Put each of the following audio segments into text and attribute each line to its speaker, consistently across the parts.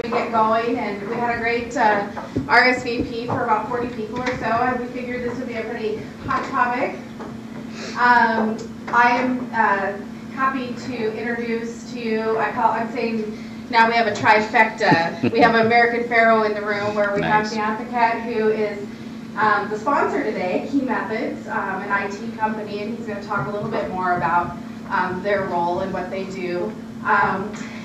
Speaker 1: We get going, and we had a great RSVP for about 40 people or so, and we figured this would be a pretty hot topic. I am happy to introduce to you, I'm saying now we have a trifecta. We have American Pharaoh in the room where we have Dan Paquette, who is the sponsor today, Key Methods, an IT company, and he's going to talk a little bit more about their role and what they do.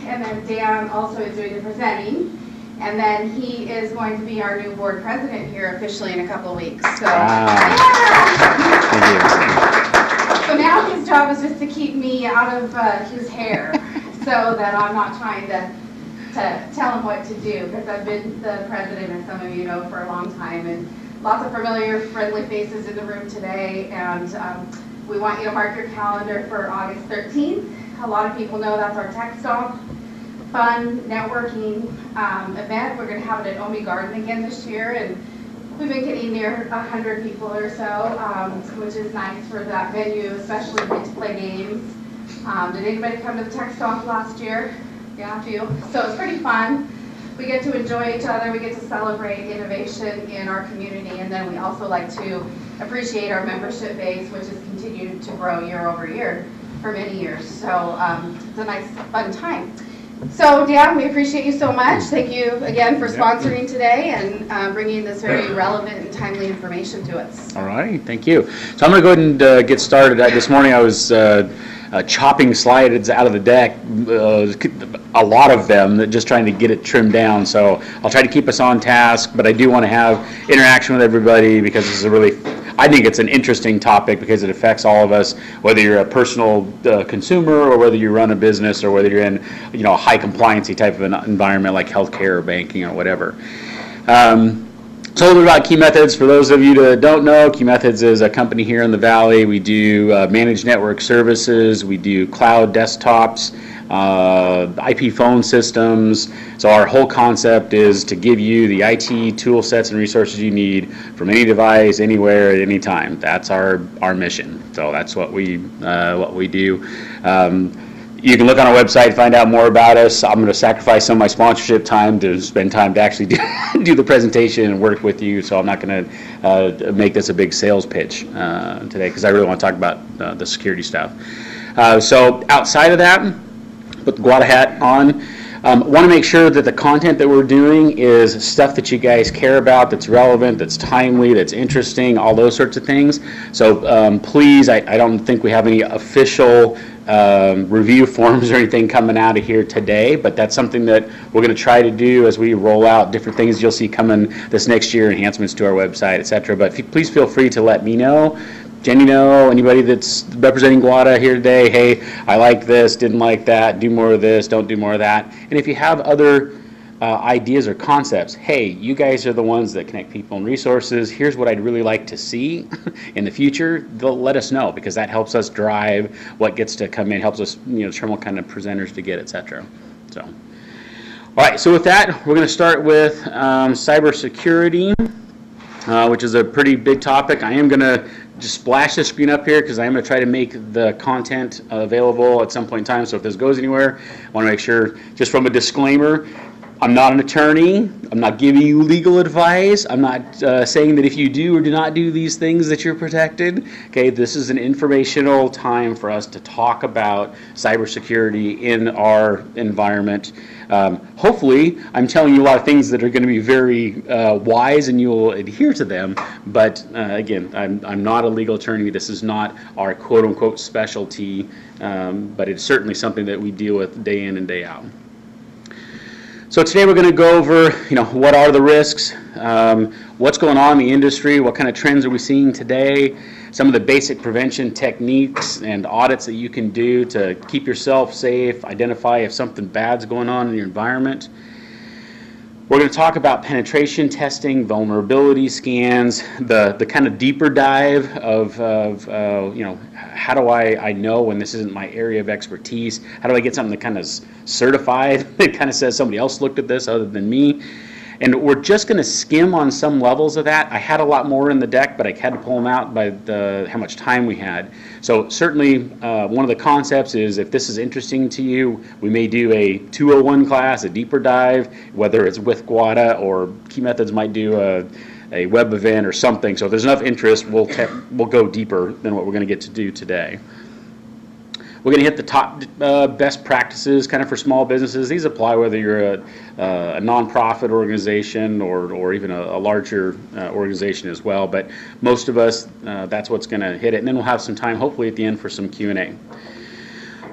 Speaker 1: And then Dan also is doing the presenting, and then he is going to be our new board president here officially in a couple of weeks. So, so now his job is just to keep me out of his hair, so that I'm not trying to tell him what to do, because I've been the president, as some of you know, for a long time, and lots of familiar, friendly faces in the room today, and we want you to mark your calendar for August 13th. A lot of people know that's our Tech Stomp fun networking event. We're going to have it at Omi Garden again this year, and we've been getting near 100 people or so, which is nice for that venue, especially to get to play games. Did anybody come to the Tech Stomp last year? Yeah, a few. So it's pretty fun. We get to enjoy each other. We get to celebrate innovation in our community, and then we also like to appreciate our membership base, which has continued to grow year over year for many years. So it's a nice, fun time. So Dan, we appreciate you so much. Thank you again for sponsoring today and bringing this very relevant and timely information to us.
Speaker 2: All right, thank you. So I'm going to go ahead and get started. This morning I was chopping slides out of the deck, a lot of them, just trying to get it trimmed down. So I'll try to keep us on task, but I do want to have interaction with everybody because this is a really, I think it's an interesting topic because it affects all of us, whether you're a personal consumer or whether you run a business or whether you're in, a high compliancy type of an environment like healthcare or banking or whatever. So a little bit about Key Methods. For those of you that don't know, Key Methods is a company here in the Valley. We do managed network services. We do cloud desktops, IP phone systems. So our whole concept is to give you the IT tool sets and resources you need from any device, anywhere, at any time. That's our mission. So that's what we do. You can look on our website and find out more about us. I'm going to sacrifice some of my sponsorship time to spend time to actually do the presentation and work with you, so I'm not going to make this a big sales pitch today because I really want to talk about the security stuff. So outside of that, put the GWATA hat on. Want to make sure that the content that we're doing is stuff that you guys care about, that's relevant, that's timely, that's interesting, all those sorts of things. So please, I don't think we have any official review forms or anything coming out of here today, but that's something that we're going to try to do as we roll out different things you'll see coming this next year, enhancements to our website, etc. But please feel free to let me know. Jenny know, anybody that's representing GWATA here today, hey, I like this, didn't like that, do more of this, don't do more of that. And if you have other ideas or concepts, hey, you guys are the ones that connect people and resources, here's what I'd really like to see in the future, they'll let us know because that helps us drive what gets to come in, helps us determine what kind of presenters to get, etc. So, all right, so with that, we're going to start with cybersecurity, which is a pretty big topic. I am going to just splash the screen up here because I'm going to try to make the content available at some point in time. So if this goes anywhere, I want to make sure, just from a disclaimer, I'm not an attorney. I'm not giving you legal advice. I'm not saying that if you do or do not do these things that you're protected. Okay, this is an informational time for us to talk about cybersecurity in our environment. Hopefully, I'm telling you a lot of things that are going to be very wise and you'll adhere to them. But again, I'm not a legal attorney. This is not our quote-unquote specialty, but it's certainly something that we deal with day in and day out. So today we're going to go over, what are the risks, what's going on in the industry, what kind of trends are we seeing today, some of the basic prevention techniques and audits that you can do to keep yourself safe, identify if something bad's going on in your environment. We're going to talk about penetration testing, vulnerability scans, the kind of deeper dive of how do I know when this isn't my area of expertise? How do I get something that kind of is certified that kind of says somebody else looked at this other than me? And we're just going to skim on some levels of that. I had a lot more in the deck, but I had to pull them out by how much time we had. So certainly one of the concepts is, if this is interesting to you, we may do a 201 class, a deeper dive, whether it's with GWATA, or Key Methods might do a web event or something. So if there's enough interest, we'll go deeper than what we're going to get to do today. We're going to hit the top best practices kind of for small businesses. These apply whether you're a nonprofit organization or even a larger organization as well. But most of us, that's what's going to hit it. And then we'll have some time, hopefully, at the end for some Q&A.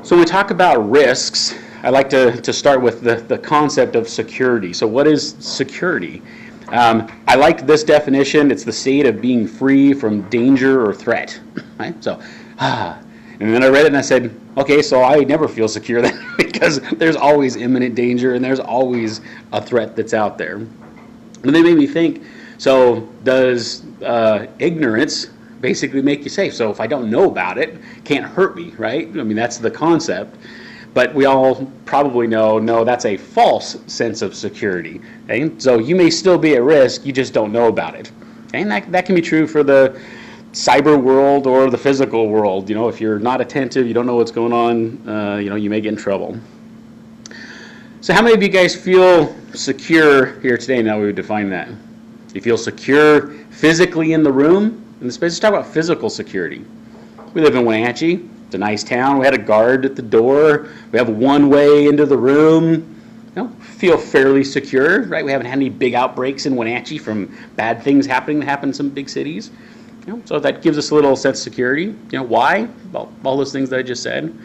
Speaker 2: So when we talk about risks, I like to start with the concept of security. So what is security? I like this definition. It's the state of being free from danger or threat. Right? So, and then I read it and I said, okay, so I never feel secure then, because there's always imminent danger and there's always a threat that's out there. And they made me think, so does ignorance basically make you safe? So if I don't know about it, it can't hurt me, right? I mean, that's the concept. But we all probably know, no, that's a false sense of security. Okay? So you may still be at risk, you just don't know about it. Okay? And that can be true for the cyber world or the physical world. You know, if you're not attentive, you don't know what's going on, you know, you may get in trouble. So how many of you guys feel secure here today now we define that? You feel secure physically in the room? In the space, let's talk about physical security. We live in Wenatchee. It's a nice town. We had a guard at the door. We have one way into the room. You know, feel fairly secure, right? We haven't had any big outbreaks in Wenatchee from bad things happening that happen in some big cities. You know, so that gives us a little sense of security. You know, why? Well, all those things that I just said.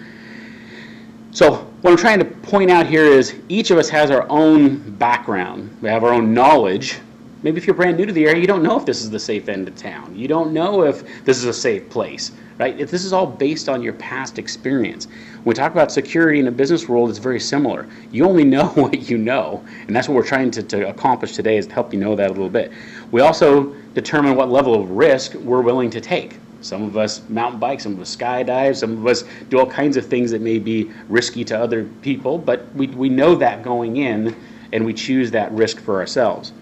Speaker 2: So what I'm trying to point out here is each of us has our own background. We have our own knowledge. Maybe if you're brand new to the area, you don't know if this is the safe end of town. You don't know if this is a safe place, right? If this is all based on your past experience. When we talk about security in a business world, it's very similar. You only know what you know, and that's what we're trying to accomplish today, is to help you know that a little bit. We also determine what level of risk we're willing to take. Some of us mountain bike, some of us skydive, some of us do all kinds of things that may be risky to other people, but we know that going in, and we choose that risk for ourselves.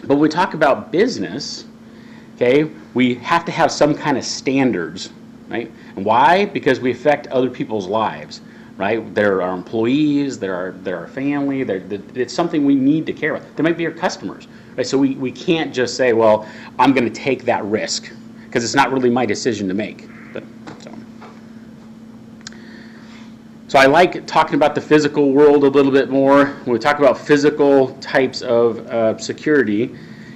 Speaker 2: But when we talk about business, okay, we have to have some kind of standards, right? And why? Because we affect other people's lives, right? They're our employees, they're our family, it's something we need to care about. They might be our customers, right? So we can't just say, well, I'm going to take that risk, because it's not really my decision to make. So I like talking about the physical world a little bit more. When we talk about physical types of security,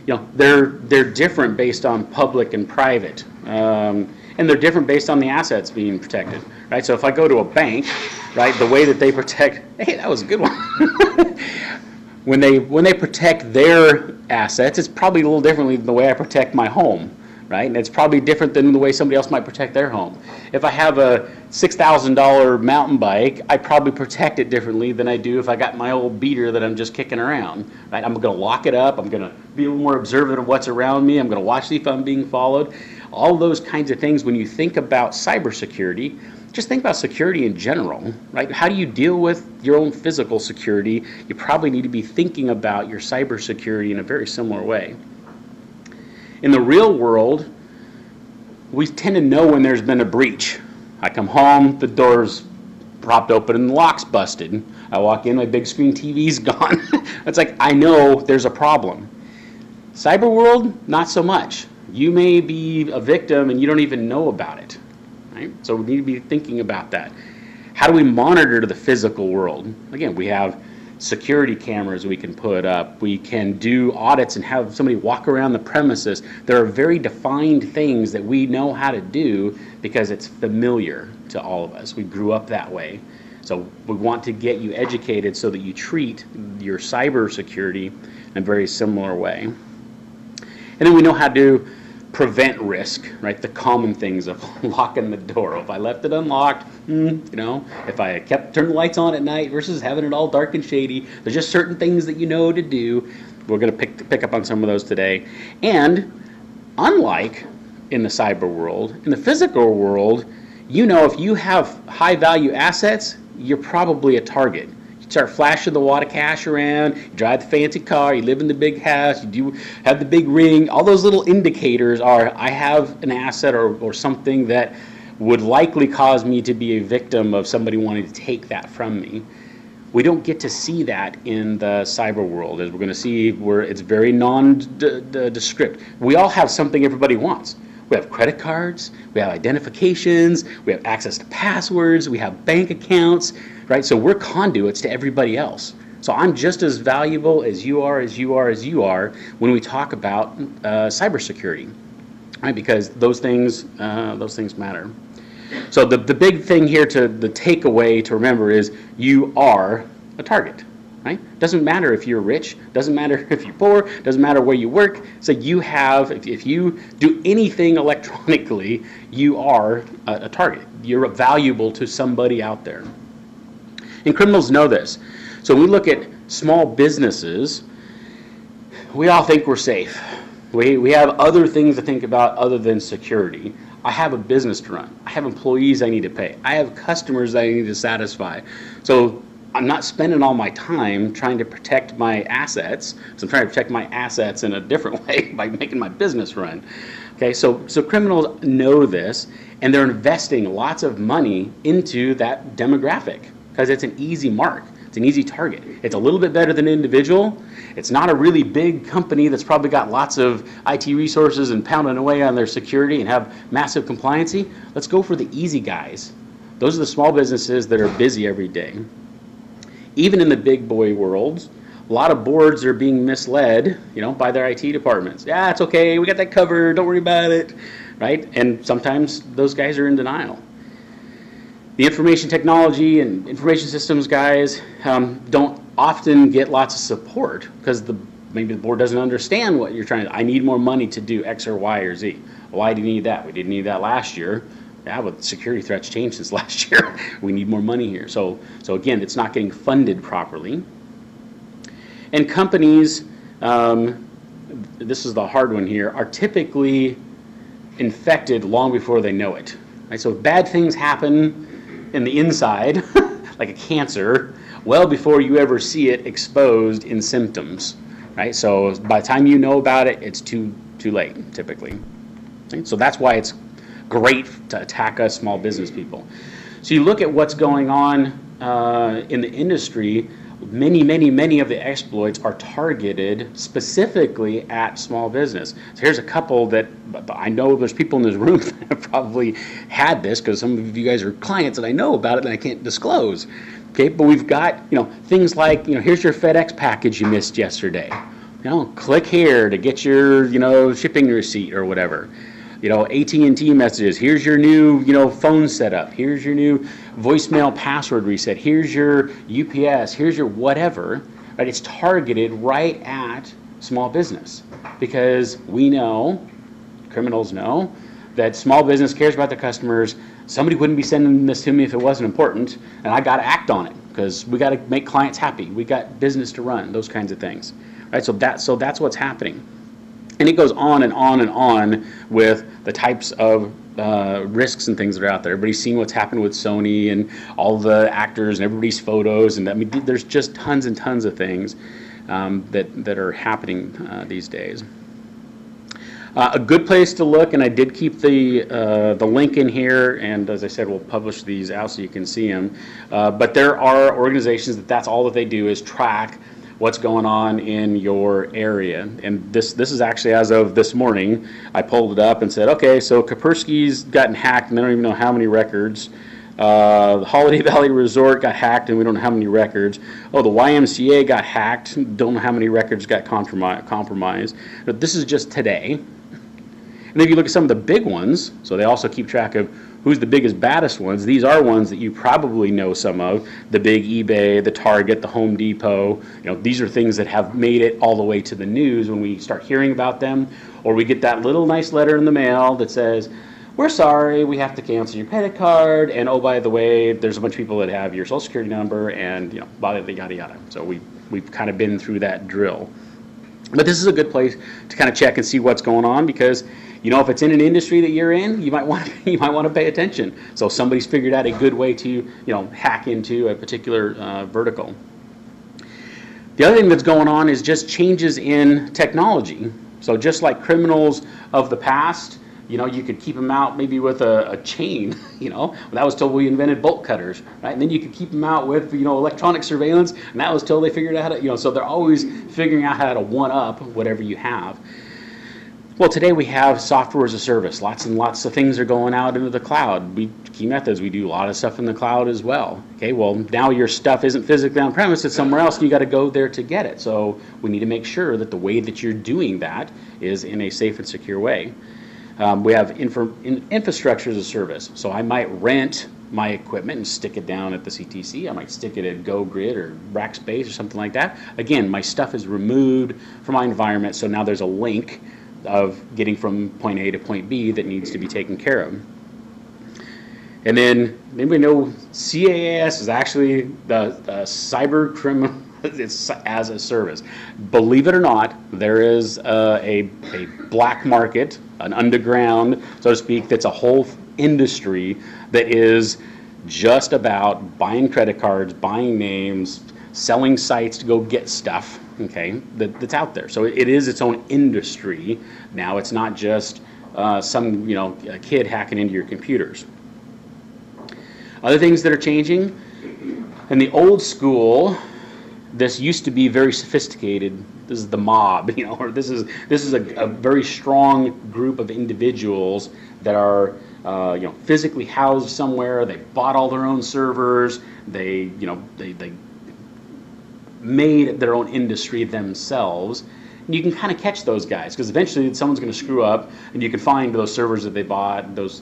Speaker 2: you know, they're different based on public and private, and they're different based on the assets being protected, right? So if I go to a bank, right, the way that they protect, hey, that was a good one. when they protect their assets, it's probably a little differently than the way I protect my home. Right? And it's probably different than the way somebody else might protect their home. If I have a $6,000 mountain bike, I probably protect it differently than I do if I got my old beater that I'm just kicking around. Right? I'm going to lock it up. I'm going to be a little more observant of what's around me. I'm going to watch see if I'm being followed. All those kinds of things. When you think about cybersecurity, just think about security in general. Right? How do you deal with your own physical security? You probably need to be thinking about your cybersecurity in a very similar way. In the real world, we tend to know when there's been a breach. I come home, the door's propped open and the lock's busted. I walk in, my big screen TV's gone. It's like, I know there's a problem. Cyber world, not so much. You may be a victim and you don't even know about it. Right? So we need to be thinking about that. How do we monitor the physical world? Again, we have security cameras we can put up. We can do audits and have somebody walk around the premises. There are very defined things that we know how to do because it's familiar to all of us. We grew up that way. So we want to get you educated so that you treat your cybersecurity in a very similar way. And then we know how to prevent risk, right? The common things of locking the door. If I left it unlocked, you know, if I turned the lights on at night versus having it all dark and shady, there's just certain things that you know to do. We're going to pick up on some of those today. And unlike in the cyber world, in the physical world, you know, if you have high value assets, you're probably a target. start flashing the wad of cash around, you drive the fancy car, you live in the big house, you do have the big ring, all those little indicators are, I have an asset or something that would likely cause me to be a victim of somebody wanting to take that from me. We don't get to see that in the cyber world, as we're going to see, where it's very nondescript. We all have something everybody wants. We have credit cards, we have identifications, we have access to passwords, we have bank accounts, right? So we're conduits to everybody else. So I'm just as valuable as you are, as you are, as you are when we talk about cybersecurity, right? Because those things matter. So the big thing here, the takeaway to remember is you are a target, right? Doesn't matter if you're rich, doesn't matter if you're poor, doesn't matter where you work. So you have, if you do anything electronically, you are a target. You're valuable to somebody out there. And criminals know this. So when we look at small businesses, we all think we're safe. We have other things to think about other than security. I have a business to run. I have employees I need to pay. I have customers that I need to satisfy. So I'm not spending all my time trying to protect my assets. So I'm trying to protect my assets in a different way by making my business run. Okay, so criminals know this, and they're investing lots of money into that demographic because it's an easy mark. It's an easy target. It's a little bit better than individual. It's not a really big company that's probably got lots of IT resources and pounding away on their security and have massive compliancy. Let's go for the easy guys. Those are the small businesses that are busy every day. Even in the big boy world, a lot of boards are being misled, by their IT departments. Yeah, it's okay. We got that covered. Don't worry about it, right? And sometimes those guys are in denial. The information technology and information systems guys don't often get lots of support because maybe the board doesn't understand what you're trying to do. I need more money to do X or Y or Z. Why do you need that? We didn't need that last year. Yeah, but security threats changed since last year. We need more money here. So again, it's not getting funded properly. And companies, this is the hard one here, are typically infected long before they know it. Right? So bad things happen in the inside, like a cancer, well before you ever see it exposed in symptoms, right? So by the time you know about it, it's too late, typically. Right? So that's why it's great to attack us small business people. So you look at what's going on in the industry, many of the exploits are targeted specifically at small business. So here's a couple that I know there's people in this room that have probably had this because some of you guys are clients and I know about it and I can't disclose. Okay, but we've got things like here's your FedEx package you missed yesterday. Click here to get your shipping receipt or whatever. AT&T messages, here's your new, phone setup, here's your new voicemail password reset, here's your UPS, here's your whatever, right? It's targeted right at small business because we know, criminals know, that small business cares about their customers. Somebody wouldn't be sending this to me if it wasn't important, and I got to act on it because we got to make clients happy. We got business to run, those kinds of things, right? So that's what's happening. And it goes on and on and on with the types of risks and things that are out there. Everybody's seen what's happened with Sony and all the actors and everybody's photos. And there's just tons and tons of things that are happening these days. A good place to look, and I did keep the link in here, and as I said, we'll publish these out so you can see them. But there are organizations that's all that they do is track what's going on in your area. And this is actually as of this morning. I pulled it up and said, okay, so Kaspersky's gotten hacked and they don't even know how many records. The Holiday Valley Resort got hacked and we don't know how many records. Oh, the YMCA got hacked, don't know how many records got compromised. But this is just today. And if you look at some of the big ones, so they also keep track of who's the biggest, baddest ones. These are ones that you probably know some of. The big eBay, the Target, the Home Depot. These are things that have made it all the way to the news when we start hearing about them. Or we get that little nice letter in the mail that says, we're sorry, we have to cancel your credit card. And oh, by the way, there's a bunch of people that have your social security number and, yada, yada, yada. So we've kind of been through that drill. But this is a good place to kind of check and see what's going on because if it's in an industry that you're in, you might want to pay attention. So somebody's figured out a good way to hack into a particular vertical. The other thing that's going on is just changes in technology. So just like criminals of the past, you know, you could keep them out maybe with a chain, you know. That was till we invented bolt cutters, right? And then you could keep them out with, you know, electronic surveillance, and that was till they figured out how to, you know, so they're always figuring out how to one-up whatever you have. Well, today we have software as a service. Lots and lots of things are going out into the cloud. Key Methods, we do a lot of stuff in the cloud as well. Okay, well, now your stuff isn't physically on premise, it's somewhere else, and you got to go there to get it. So we need to make sure that the way that you're doing that is in a safe and secure way. We have infrastructure as a service. So I might rent my equipment and stick it down at the CTC. I might stick it at GoGrid or Rackspace or something like that. Again, my stuff is removed from my environment, so now there's a link of getting from point A to point B that needs to be taken care of. And then anybody know CAS is actually the cyber criminal, it's as a service. Believe it or not, there is a black market, an underground, so to speak, that's a whole industry that is just about buying credit cards, buying names, selling sites to go get stuff, okay, that's out there. So it is its own industry now. It's not just some, you know, a kid hacking into your computers. Other things that are changing, in the old school, this used to be very sophisticated. This is the mob, you know, or this is a very strong group of individuals that are you know, physically housed somewhere. They bought all their own servers. They, you know, they made their own industry themselves. And you can kind of catch those guys because eventually someone's going to screw up, and you can find those servers that they bought, those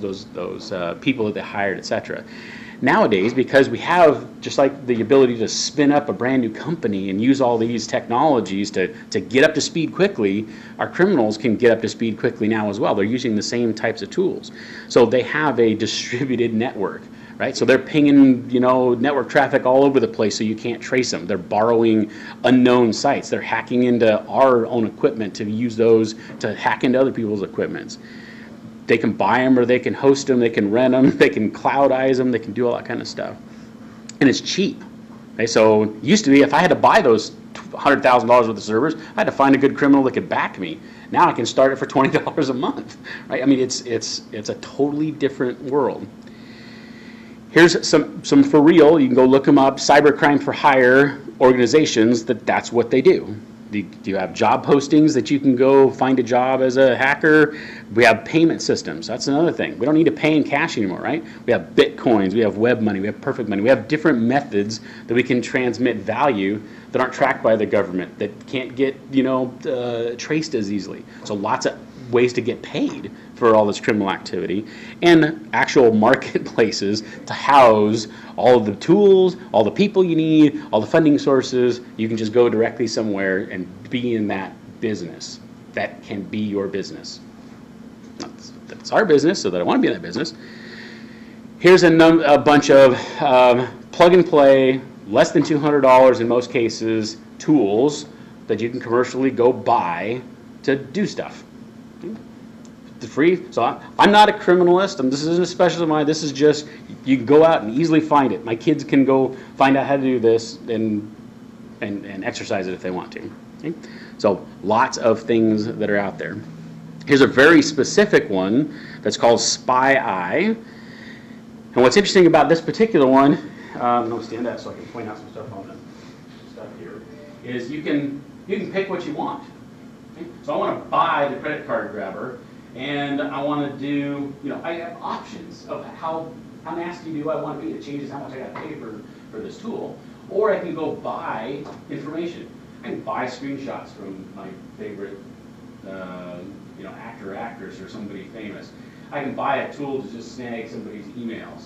Speaker 2: people that they hired, etc. Nowadays, because we have just like the ability to spin up a brand new company and use all these technologies to get up to speed quickly, our criminals can get up to speed quickly now as well. They're using the same types of tools. So they have a distributed network, right? So they're pinging, you know, network traffic all over the place so you can't trace them. They're borrowing unknown sites. They're hacking into our own equipment to use those to hack into other people's equipments. They can buy them or they can host them, they can rent them, they can cloudize them, they can do all that kind of stuff. And it's cheap. Okay, so it used to be if I had to buy those $100,000 worth of servers, I had to find a good criminal that could back me. Now I can start it for $20 a month. Right? I mean, it's a totally different world. Here's some for real, you can go look them up, cybercrime for hire organizations, that's what they do. Do you have job postings that you can go find a job as a hacker? We have payment systems. That's another thing. We don't need to pay in cash anymore, right? We have bitcoins, we have web money, we have perfect money. We have different methods that we can transmit value that aren't tracked by the government, that can't get, you know, traced as easily. So lots of ways to get paid for all this criminal activity, and actual marketplaces to house all of the tools, all the people you need, all the funding sources. You can just go directly somewhere and be in that business. That can be your business. That's our business, so that I want to be in that business. Here's a bunch of plug and play, less than $200 in most cases, tools that you can commercially go buy to do stuff. Free. So I'm not a criminalist, and this isn't a specialty of mine. This is just, you can go out and easily find it. My kids can go find out how to do this and exercise it if they want to. Okay? So lots of things that are out there. Here's a very specific one that's called Spy Eye. And what's interesting about this particular one, no, stand up so I can point out some stuff on the stuff here, is you can pick what you want. Okay? So I want to buy the credit card grabber, and I want to do, you know, I have options of how nasty do I want to be. It changes how much I got to pay for this tool. Or I can go buy information. I can buy screenshots from my favorite, you know, actor or actress or somebody famous. I can buy a tool to just snag somebody's emails.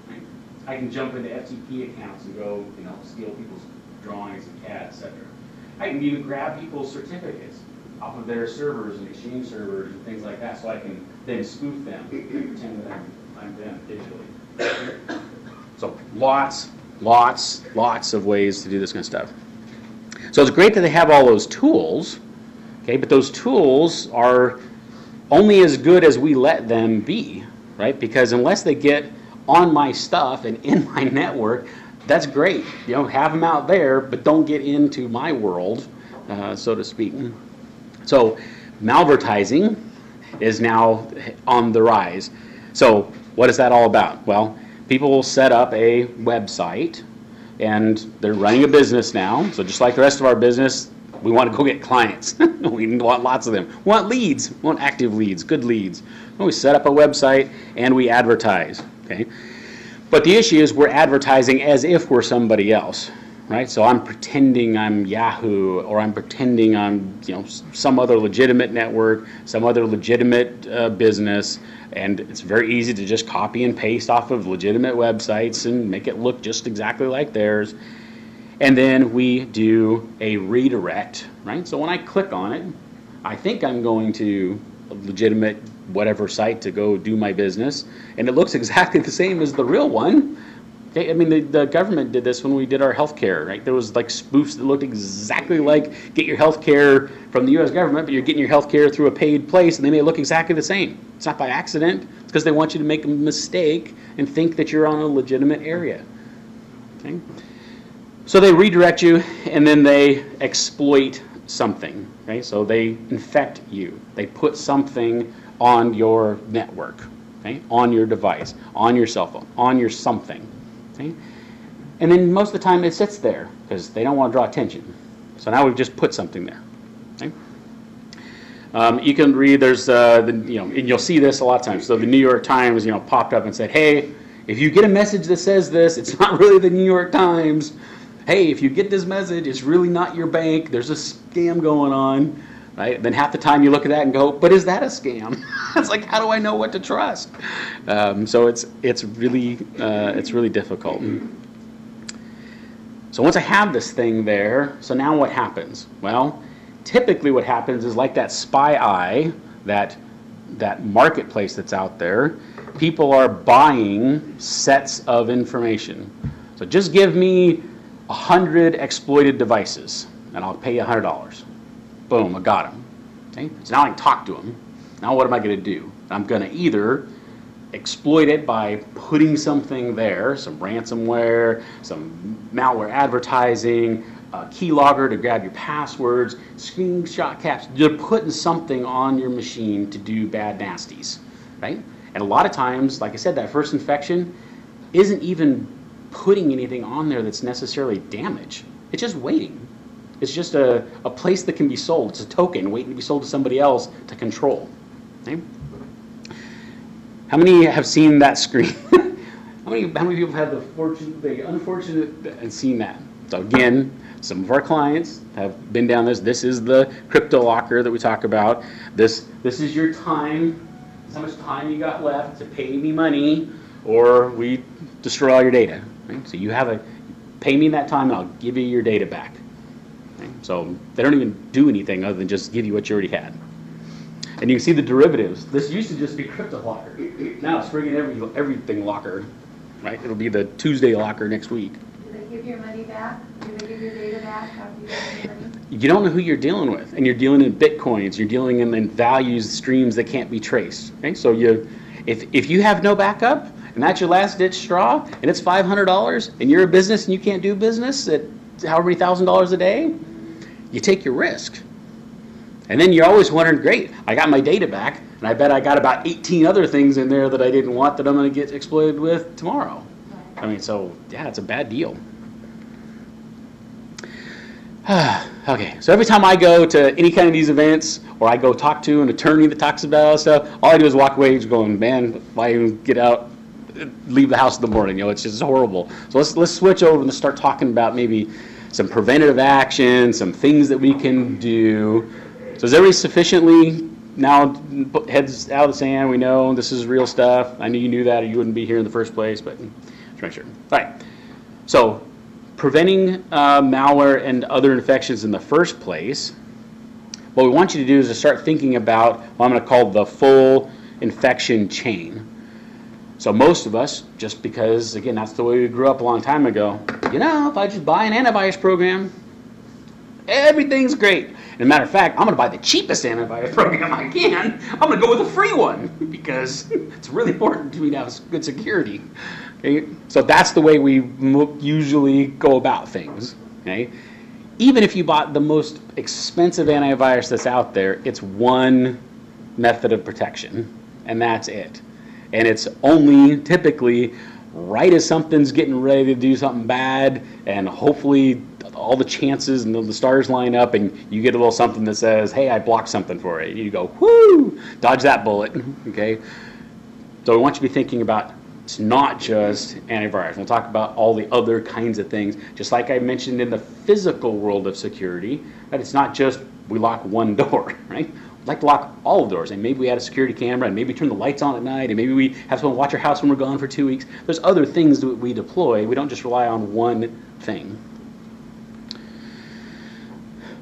Speaker 2: Right? I can jump into FTP accounts and go, you know, steal people's drawings and CAD, etc. I can even grab people's certificates off of their servers and Exchange servers and things like that, so I can then spoof them and pretend that I'm them digitally. So lots of ways to do this kind of stuff. So it's great that they have all those tools, okay, but those tools are only as good as we let them be, right? Because unless they get on my stuff and in my network, that's great. You know, have them out there, but don't get into my world, so to speak. So malvertising is now on the rise. So what is that all about? Well, people will set up a website, and they're running a business now. So just like the rest of our business, we want to go get clients. We want lots of them. We want leads. We want active leads, good leads. We set up a website and we advertise. Okay. But the issue is we're advertising as if we're somebody else, right? So I'm pretending I'm Yahoo, or I'm pretending I'm, you know, some other legitimate network, some other legitimate business, and it's very easy to just copy and paste off of legitimate websites and make it look just exactly like theirs. And then we do a redirect, right? So when I click on it, I think I'm going to a legitimate whatever site to go do my business, and it looks exactly the same as the real one. Okay, I mean, the government did this when we did our healthcare, right? There was like spoofs that looked exactly like get your healthcare from the U.S. government, but you're getting your healthcare through a paid place, and they may look exactly the same. It's not by accident. It's because they want you to make a mistake and think that you're on a legitimate area. Okay? So they redirect you, and then they exploit something. Okay? So they infect you. They put something on your network, okay? On your device, on your cell phone, on your something. Okay? And then most of the time it sits there because they don't want to draw attention. So now we've just put something there. Okay? You can read, there's, and you'll see this a lot of times. So the New York Times, popped up and said, hey, if you get a message that says this, it's not really the New York Times. Hey, if you get this message, it's really not your bank. There's a scam going on. Right? Then half the time you look at that and go, but is that a scam? It's like, how do I know what to trust? So it's really difficult. So once I have this thing there, so now what happens? Well, typically what happens is like that spy eye, that marketplace that's out there, people are buying sets of information. So just give me 100 exploited devices and I'll pay you $100. Boom, I got them. Okay? So now I can talk to them. Now what am I going to do? I'm going to either exploit it by putting something there, some ransomware, some malware advertising, a keylogger to grab your passwords, screenshot caps. You're putting something on your machine to do bad nasties, right? And a lot of times, like I said, that first infection isn't even putting anything on there that's necessarily damage. It's just waiting. It's just a place that can be sold. It's a token waiting to be sold to somebody else to control. Okay? How many have seen that screen? How many people have the unfortunate and seen that? So again, some of our clients have been down this. This is the crypto locker that we talk about. This is your time. This is how much time you got left to pay me money, or we destroy all your data. Right? So you have pay me that time, and I'll give you your data back. So they don't even do anything other than just give you what you already had. And you can see the derivatives. This used to just be crypto locker. Now it's friggin' everything locker, right? It'll be the Tuesday locker next week.
Speaker 1: Do they give your money back? Do they give your data back after you get your money?
Speaker 2: You don't know who you're dealing with, and you're dealing in bitcoins. You're dealing in values streams that can't be traced. Okay? So if you have no backup, and that's your last ditch straw, and it's $500, and you're a business and you can't do business at however many $1,000s a day, you take your risk. And then you're always wondering, great, I got my data back, and I bet I got about 18 other things in there that I didn't want that I'm going to get exploited with tomorrow. I mean, so, yeah, it's a bad deal. Okay, so every time I go to any kind of these events, or I go talk to an attorney that talks about all this stuff, all I do is walk away just going, man, why even get out, leave the house in the morning? It's just horrible. So let's switch over and let's start talking about maybe some preventative action, some things that we can do. So is everybody sufficiently now heads out of the sand? We know this is real stuff. I knew you knew that or you wouldn't be here in the first place, but just make sure. All right. So preventing malware and other infections in the first place, what we want you to do is to start thinking about what I'm going to call the full infection chain. So most of us, just because, again, that's the way we grew up a long time ago, if I just buy an antivirus program, everything's great. As a matter of fact, I'm going to buy the cheapest antivirus program I can. I'm going to go with a free one because it's really important to me to have good security. Okay? So that's the way we usually go about things. Okay? Even if you bought the most expensive antivirus that's out there, it's one method of protection, and that's it. And it's only typically right as something's getting ready to do something bad, and hopefully all the chances and the stars line up, and you get a little something that says, hey, I blocked something for it. You go, whoo, dodge that bullet, okay? So I want you to be thinking about it's not just antivirus. We'll talk about all the other kinds of things, just like I mentioned in the physical world of security, that it's not just we lock one door, right? We'd like to lock all the doors, and maybe we add a security camera, and maybe turn the lights on at night, and maybe we have someone watch our house when we're gone for 2 weeks. There's other things that we deploy. We don't just rely on one thing.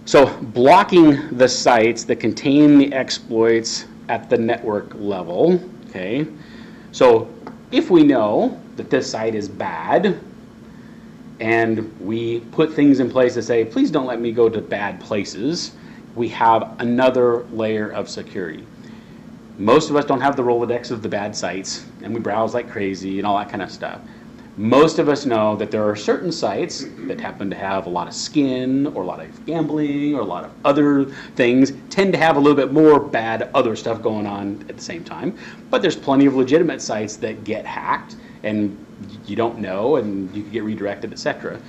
Speaker 2: So blocking the sites that contain the exploits at the network level, okay? So if we know that this site is bad, and we put things in place to say, please don't let me go to bad places, we have another layer of security. Most of us don't have the Rolodex of the bad sites, and we browse like crazy and all that kind of stuff. Most of us know that there are certain sites that happen to have a lot of skin, or a lot of gambling, or a lot of other things, tend to have a little bit more bad other stuff going on at the same time. But there's plenty of legitimate sites that get hacked, and you don't know, and you can get redirected, etc.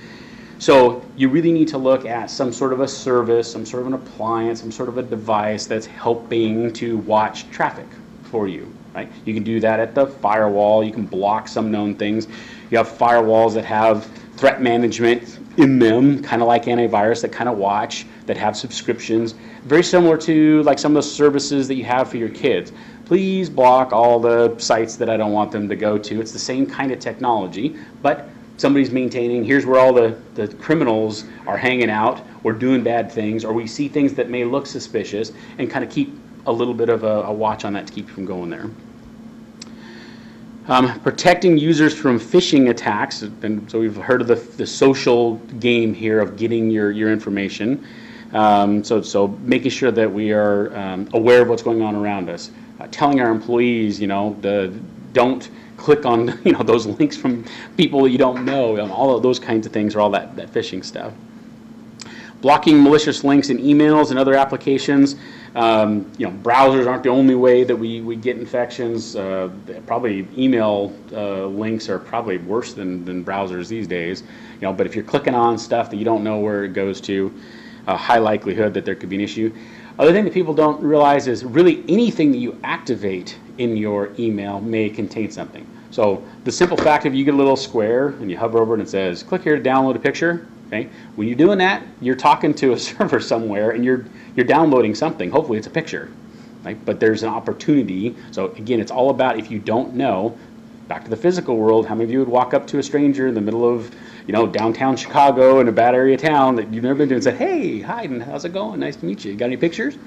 Speaker 2: So you really need to look at some sort of a service, some sort of an appliance, some sort of a device that's helping to watch traffic for you, right? You can do that at the firewall. You can block some known things. You have firewalls that have threat management in them, kind of like antivirus, that kind of watch, that have subscriptions. Very similar to like some of the services that you have for your kids. Please block all the sites that I don't want them to go to. It's the same kind of technology, but somebody's maintaining, here's where all the criminals are hanging out or doing bad things, or we see things that may look suspicious, and kind of keep a little bit of a watch on that to keep you from going there. Protecting users from phishing attacks, and so we've heard of the social game here of getting your information. So making sure that we are aware of what's going on around us. Telling our employees, don't click on those links from people that you don't know, and all of those kinds of things are all that phishing stuff. Blocking malicious links in emails and other applications. Browsers aren't the only way that we get infections. Probably email links are probably worse than browsers these days. But if you're clicking on stuff that you don't know where it goes to, high likelihood that there could be an issue. Other thing that people don't realize is really anything that you activate in your email may contain something. So the simple fact of you get a little square and you hover over it and it says, click here to download a picture. Okay? When you're doing that, you're talking to a server somewhere and you're downloading something. Hopefully it's a picture. Right? But there's an opportunity. So again, it's all about, if you don't know, back to the physical world, how many of you would walk up to a stranger in the middle of downtown Chicago in a bad area town that you've never been to and said, hey, hi, and how's it going? Nice to meet you. Got any pictures?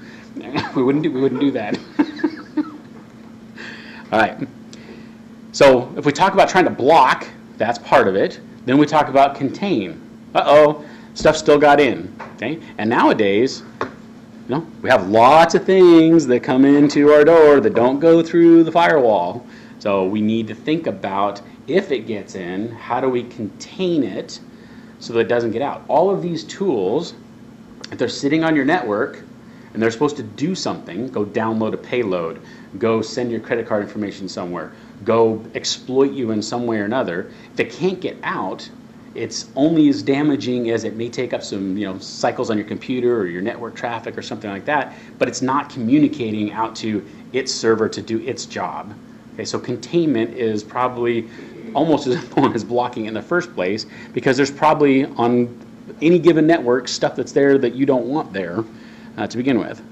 Speaker 2: We wouldn't do that. All right. So if we talk about trying to block, that's part of it. Then we talk about contain. Uh-oh, stuff still got in. Okay? And nowadays, we have lots of things that come into our door that don't go through the firewall. So we need to think about, if it gets in, how do we contain it so that it doesn't get out? All of these tools, if they're sitting on your network and they're supposed to do something, go download a payload, go send your credit card information somewhere, go exploit you in some way or another, if it can't get out, it's only as damaging as it may take up some cycles on your computer or your network traffic or something like that, but it's not communicating out to its server to do its job. Okay, so containment is probably almost as important as blocking in the first place, because there's probably on any given network stuff that's there that you don't want there to begin with.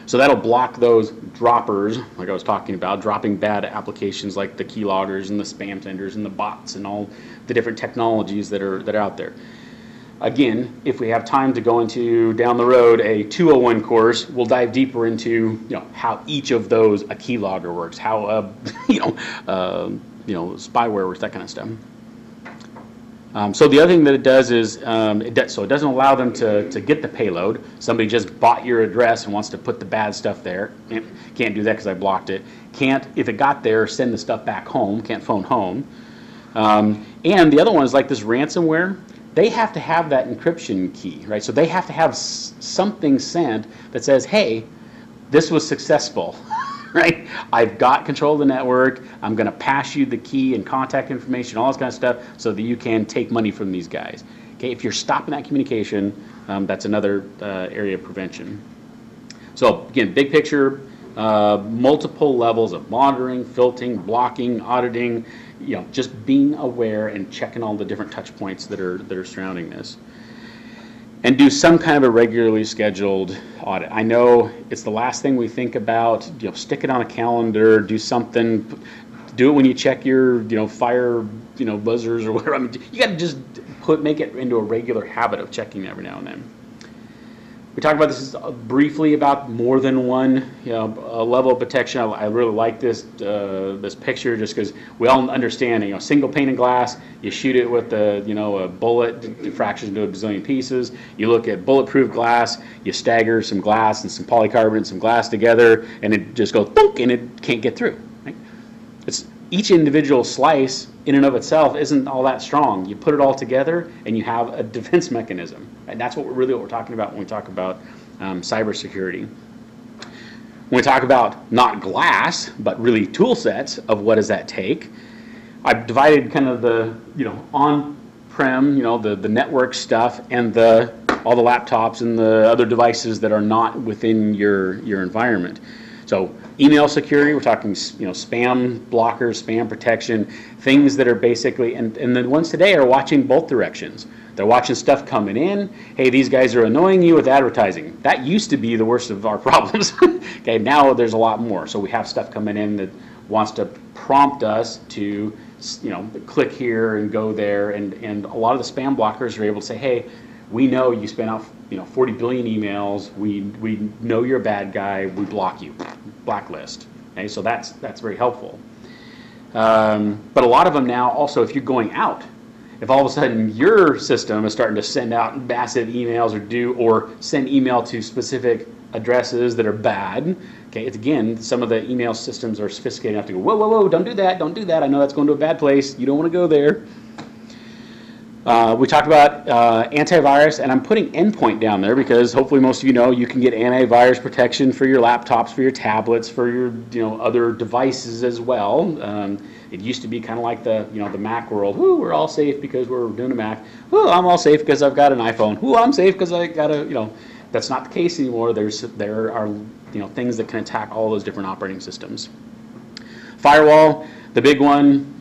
Speaker 2: So that'll block those droppers, like I was talking about, dropping bad applications like the keyloggers and the spam senders and the bots and all the different technologies that are out there. Again, if we have time to go into down the road a 201 course, we'll dive deeper into how each of those, a keylogger works, how spyware works, that kind of stuff. So the other thing that it does is, so it doesn't allow them to get the payload. Somebody just bought your address and wants to put the bad stuff there. Can't do that because I blocked it. Can't, if it got there, send the stuff back home. Can't phone home. And the other one is like this ransomware. They have to have that encryption key, right? So they have to have something sent that says, hey, this was successful. Right? I've got control of the network. I'm going to pass you the key and contact information, all this kind of stuff, so that you can take money from these guys. Okay, if you're stopping that communication, that's another area of prevention. So again, big picture, multiple levels of monitoring, filtering, blocking, auditing. Just being aware and checking all the different touch points that are surrounding this. And do some kind of a regularly scheduled audit. I know it's the last thing we think about. Stick it on a calendar. Do something. Do it when you check your, fire, buzzers or whatever. I mean, you got to just make it into a regular habit of checking every now and then. We talked about this briefly about more than one, level of protection. I really like this this picture just because we all understand, single pane of glass. You shoot it with a bullet, it fractures into a bazillion pieces. You look at bulletproof glass. You stagger some glass and some polycarbonate and some glass together, and it just goes boom, and it can't get through. Right? Each individual slice in and of itself isn't all that strong. You put it all together and you have a defense mechanism. And that's what we're talking about when we talk about cybersecurity. When we talk about not glass, but really tool sets of what does that take, I've divided kind of the on-prem, the network stuff, and all the laptops and the other devices that are not within your environment. So email security, we're talking spam blockers, spam protection, things that are basically, and the ones today are watching both directions. They're watching stuff coming in. Hey, these guys are annoying you with advertising. That used to be the worst of our problems. Okay, now there's a lot more. So we have stuff coming in that wants to prompt us to click here and go there, and a lot of the spam blockers are able to say, hey, we know you spent out 40 billion emails. We know you're a bad guy. We block you, blacklist. Okay, so that's very helpful. But a lot of them now also, if you're going out, if all of a sudden your system is starting to send out massive emails or send email to specific addresses that are bad, okay, it's again, some of the email systems are sophisticated enough to go, whoa, whoa, whoa, don't do that, don't do that. I know that's going to a bad place. You don't want to go there. We talked about antivirus, and I'm putting endpoint down there because hopefully most of you know you can get antivirus protection for your laptops, for your tablets, for your other devices as well. It used to be kind of like the the Mac world. Whoo, we're all safe because we're doing a Mac. Whoo, I'm all safe because I've got an iPhone. Whoo, I'm safe because I got a That's not the case anymore. There are things that can attack all those different operating systems. Firewall, the big one.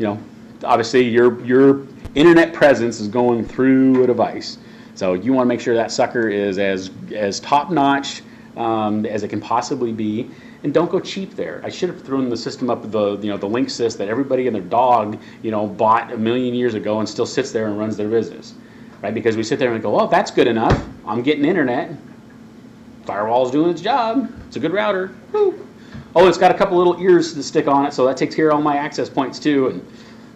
Speaker 2: Obviously your internet presence is going through a device, so you want to make sure that sucker is as top notch as it can possibly be, and don't go cheap there. I should have thrown the system up the the Linksys that everybody and their dog bought a million years ago and still sits there and runs their business, right? Because we sit there and go, oh, that's good enough. I'm getting internet. Firewall's doing its job. It's a good router. Woo. Oh, it's got a couple little ears to stick on it, so that takes care of all my access points too, and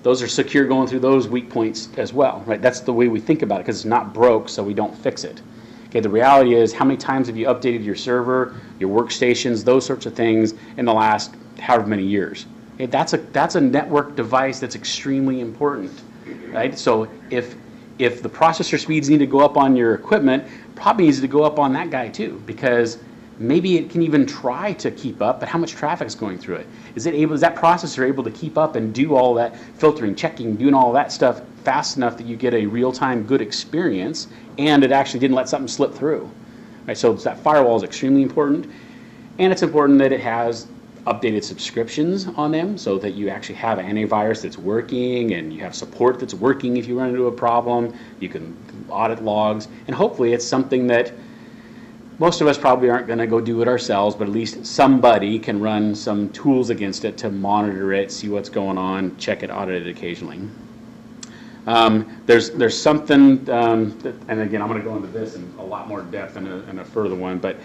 Speaker 2: those are secure going through those weak points as well, right? That's the way we think about it because it's not broke, so we don't fix it. Okay, the reality is how many times have you updated your server, your workstations, those sorts of things in the last however many years? Okay, that's a network device that's extremely important, right? So if the processor speeds need to go up on your equipment, probably needs to go up on that guy too, because maybe it can even try to keep up, but how much traffic is going through it? Is that processor able to keep up and do all that filtering, checking, doing all that stuff fast enough that you get a real-time good experience and it actually didn't let something slip through? Right, so that firewall is extremely important, and it's important that it has updated subscriptions on them so that you actually have antivirus that's working and you have support that's working if you run into a problem. You can audit logs, and hopefully it's something that most of us probably aren't going to go do it ourselves, but at least somebody can run some tools against it to monitor it, see what's going on, check it, audit it occasionally. There's something, and again, I'm going to go into this in a lot more depth in a further one, but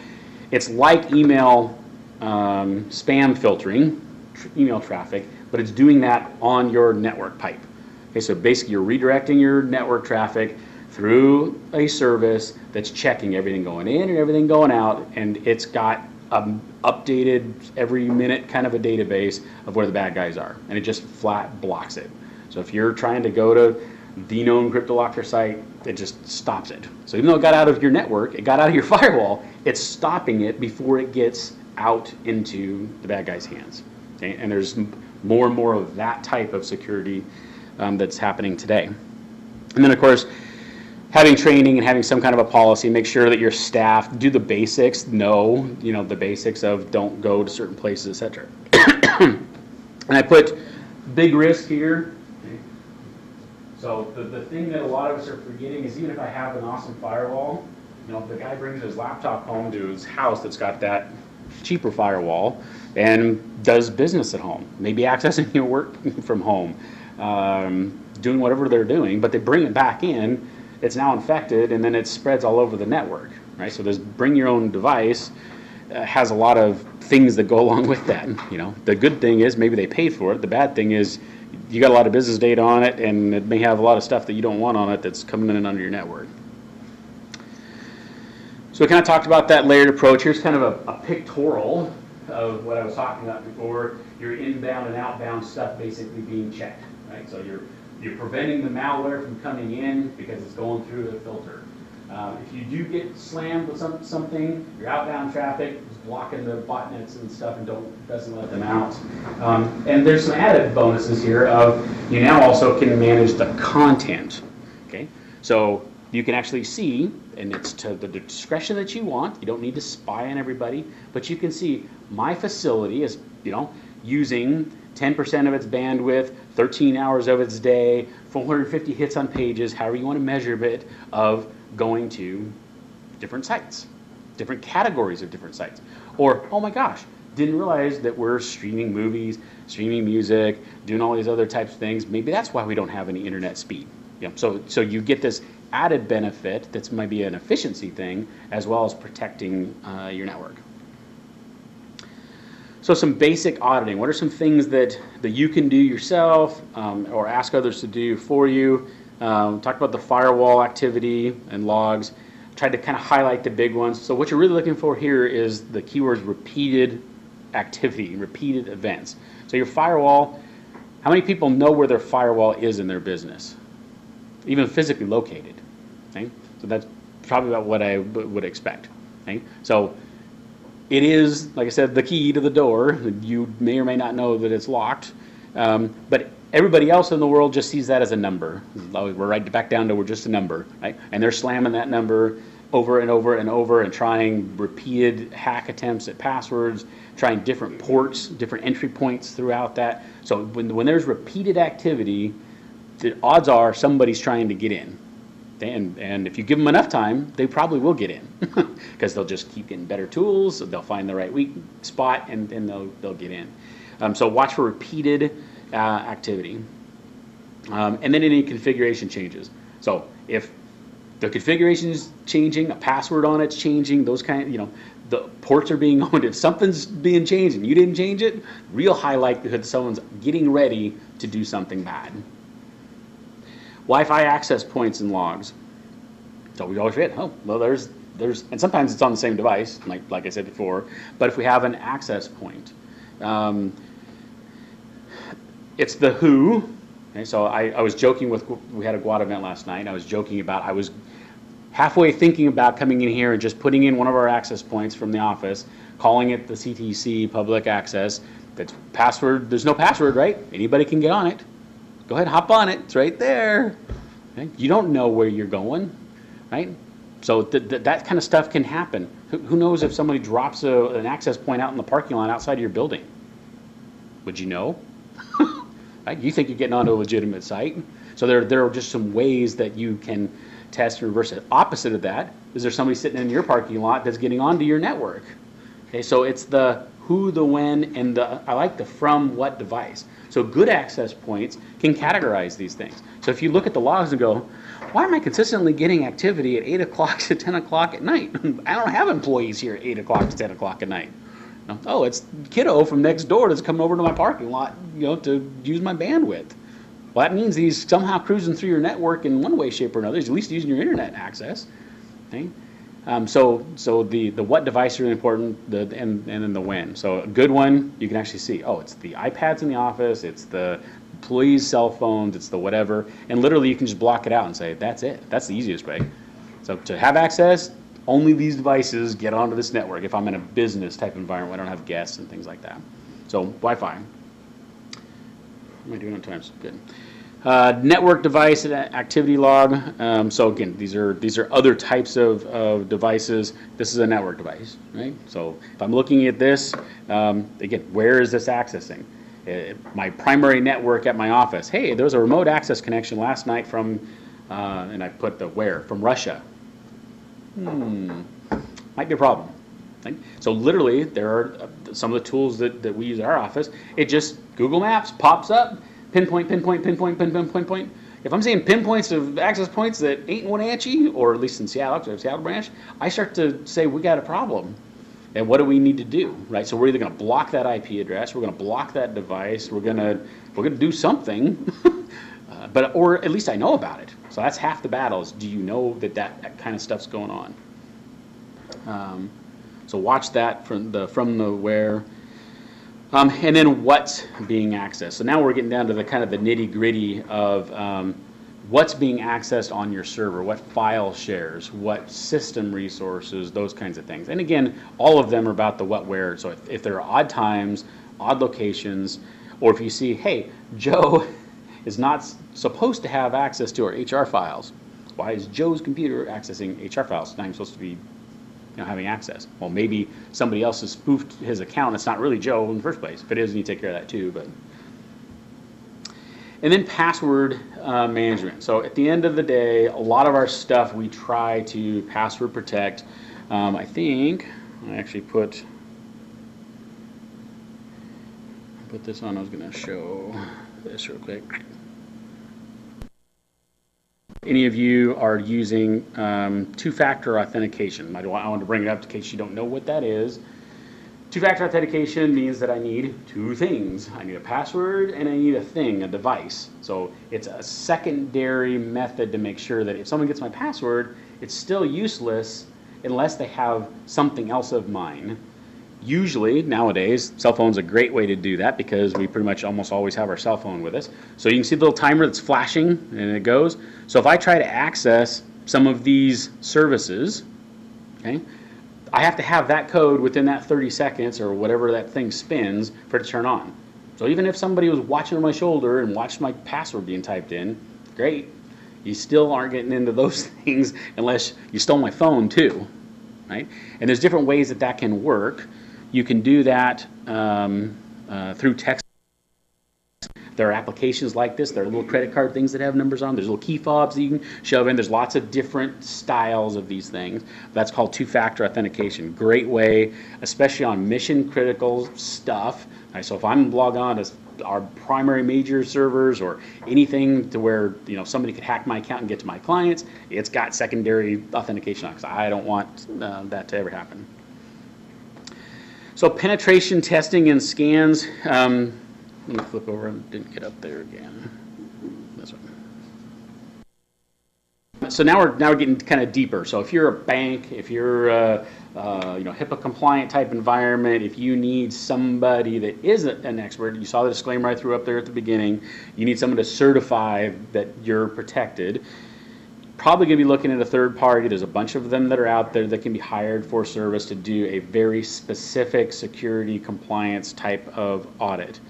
Speaker 2: it's like email spam filtering, email traffic, but it's doing that on your network pipe. Okay, so basically you're redirecting your network traffic through a service that's checking everything going in and everything going out, and it's got updated every minute kind of a database of where the bad guys are, and it just flat blocks it. So if you're trying to go to the known CryptoLocker site, it just stops it. So even though it got out of your network, it got out of your firewall, it's stopping it before it gets out into the bad guy's hands. Okay? And there's more and more of that type of security that's happening today. And then of course, having training and having some kind of a policy, make sure that your staff do the basics, know the basics of don't go to certain places, etc. And I put big risk here. So the thing that a lot of us are forgetting is even if I have an awesome firewall, if the guy brings his laptop home to his house that's got that cheaper firewall and does business at home, maybe accessing your work from home, doing whatever they're doing, but they bring it back in, it's now infected, and then it spreads all over the network, right? So this bring your own device has a lot of things that go along with that. The good thing is maybe they paid for it. The bad thing is you got a lot of business data on it, and it may have a lot of stuff that you don't want on it that's coming in and under your network. So we kind of talked about that layered approach. Here's kind of a pictorial of what I was talking about before. Your inbound and outbound stuff basically being checked, right? So you're preventing the malware from coming in because it's going through the filter. If you do get slammed with something, your outbound traffic is blocking the botnets and stuff and doesn't let them out. And there's some added bonuses here of you now also can manage the content. Okay, so you can actually see, and it's to the discretion that you want. You don't need to spy on everybody, but you can see my facility is using 10% of its bandwidth, 13 hours of its day, 450 hits on pages, however you want to measure it, of going to different sites, different categories of different sites. Or, oh my gosh, didn't realize that we're streaming movies, streaming music, doing all these other types of things. Maybe that's why we don't have any internet speed. So you get this added benefit that's maybe an efficiency thing as well as protecting your network. So some basic auditing. What are some things that you can do yourself or ask others to do for you? Talked about the firewall activity and logs. Tried to kind of highlight the big ones. So what you're really looking for here is the keywords repeated activity, repeated events. So your firewall, how many people know where their firewall is in their business? Even physically located. Okay? So that's probably about what I would expect. Okay? So it is, like I said, the key to the door. You may or may not know that it's locked, but everybody else in the world just sees that as a number. We're right back down to we're just a number, right? And they're slamming that number over and over and over and trying repeated hack attempts at passwords, trying different ports, different entry points throughout that. So when there's repeated activity, the odds are somebody's trying to get in. And if you give them enough time, they probably will get in because they'll just keep getting better tools. They'll find the right weak spot and they'll get in. So watch for repeated activity. And then any configuration changes. So if the configuration is changing, a password on it's changing, those kind of, the ports are being owned. If something's being changed and you didn't change it, real high likelihood someone's getting ready to do something bad. Wi-Fi access points and logs. So we always forget, oh, well, there's, and sometimes it's on the same device, like I said before, but if we have an access point, it's the who. Okay, so I was joking with, we had a GWATA event last night, and I was joking about, I was halfway thinking about coming in here and just putting in one of our access points from the office, calling it the CTC public access. That's password, there's no password, right? Anybody can get on it. Go ahead, hop on it. It's right there. Okay? You don't know where you're going, right? So that kind of stuff can happen. Who knows if somebody drops an access point out in the parking lot outside of your building? Would you know? Right? You think you're getting onto a legitimate site. So there are just some ways that you can test and reverse it. Opposite of that is there somebody sitting in your parking lot that's getting onto your network. Okay, so it's the who, the when, and I like the from what device. So good access points can categorize these things. So if you look at the logs and go, why am I consistently getting activity at 8 o'clock to 10 o'clock at night? I don't have employees here at 8 o'clock to 10 o'clock at night. No. Oh, it's kiddo from next door that's coming over to my parking lot, to use my bandwidth. Well, that means he's somehow cruising through your network in one way, shape, or another. He's at least using your internet access. Okay? So the what device are really important, and then the when. So a good one, you can actually see, oh, it's the iPads in the office, it's the employees' cell phones, it's the whatever, and literally you can just block it out and say, that's it. That's the easiest way. So to have access, only these devices get onto this network if I'm in a business type environment where I don't have guests and things like that. So Wi-Fi. What am I doing on time? Good. Network device activity log. So again, these are other types of devices. This is a network device, right? So if I'm looking at this, again, where is this accessing? My primary network at my office. Hey, there was a remote access connection last night from, and I put the where, from Russia. Might be a problem. Right? So literally, there are some of the tools that we use in our office. It just, Google Maps pops up, pinpoint, pinpoint, pinpoint, pinpoint, pinpoint. If I'm seeing pinpoints of access points that ain't in Wenatchee, or at least in Seattle, because I have Seattle branch, I start to say, we got a problem. And what do we need to do, right? So we're either going to block that IP address, we're going to block that device, we're going to do something, or at least I know about it. So that's half the battle, is do you know that kind of stuff's going on? So watch that from the where. And then what's being accessed. So now we're getting down to the kind of the nitty gritty of what's being accessed on your server, what file shares, what system resources, those kinds of things. And again, all of them are about the what, where. So if there are odd times, odd locations, or if you see, hey, Joe is not supposed to have access to our HR files. Why is Joe's computer accessing HR files? It's not even supposed to be having access. Well, maybe somebody else has spoofed his account. It's not really Joe in the first place. If it is, you need to take care of that too. And then password management. So at the end of the day, a lot of our stuff we try to password protect. I think I actually put this on. I was going to show this real quick. Any of you are using two-factor authentication. I want to bring it up in case you don't know what that is. Two-factor authentication means that I need two things. I need a password and I need a device. So it's a secondary method to make sure that if someone gets my password, it's still useless unless they have something else of mine. Usually, nowadays, cell phone's a great way to do that because we pretty much almost always have our cell phone with us. So you can see the little timer that's flashing and it goes. So if I try to access some of these services, okay, I have to have that code within that 30 seconds or whatever that thing spins for it to turn on. So even if somebody was watching on my shoulder and watched my password being typed in, great. You still aren't getting into those things unless you stole my phone too, right? And there's different ways that can work. You can do that through text. There are applications like this. There are little credit card things that have numbers on. There's little key fobs that you can shove in. There's lots of different styles of these things. That's called two-factor authentication. Great way, especially on mission-critical stuff. Right, so if I'm logged on to our primary major servers or anything to where somebody could hack my account and get to my clients, it's got secondary authentication on because I don't want that to ever happen. So penetration testing and scans. Let me flip over. I didn't get up there again. This one. So now we're getting kind of deeper. So if you're a bank, if you're a HIPAA compliant type environment, if you need somebody that is an expert, you saw the disclaimer I threw up there at the beginning. You need someone to certify that you're protected. Probably going to be looking at a third party. There's a bunch of them that are out there that can be hired for service to do a very specific security compliance type of audit.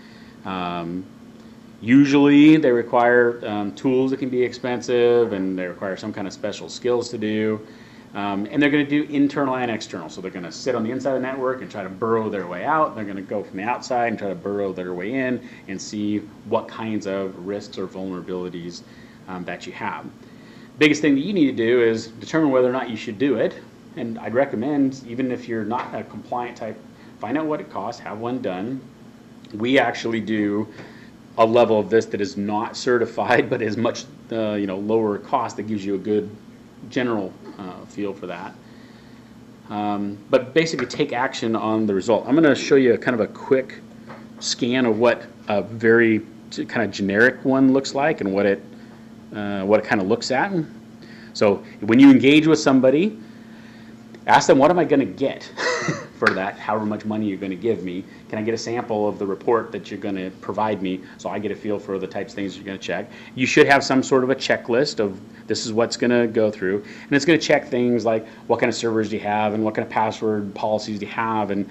Speaker 2: Usually they require tools that can be expensive and they require some kind of special skills to do. And they're going to do internal and external. So they're going to sit on the inside of the network and try to burrow their way out. They're going to go from the outside and try to burrow their way in and see what kinds of risks or vulnerabilities that you have. Biggest thing that you need to do is determine whether or not you should do it. And I'd recommend, even if you're not a compliant type, find out what it costs, have one done. We actually do a level of this that is not certified, but is much lower cost that gives you a good general feel for that. But basically take action on the result. I'm going to show you kind of a quick scan of what a very kind of generic one looks like and what it kind of looks at. So when you engage with somebody, ask them, what am I going to get for that, however much money you're going to give me? Can I get a sample of the report that you're going to provide me so I get a feel for the types of things you're going to check? You should have some sort of a checklist of this is what's going to go through. And it's going to check things like what kind of servers do you have and what kind of password policies do you have and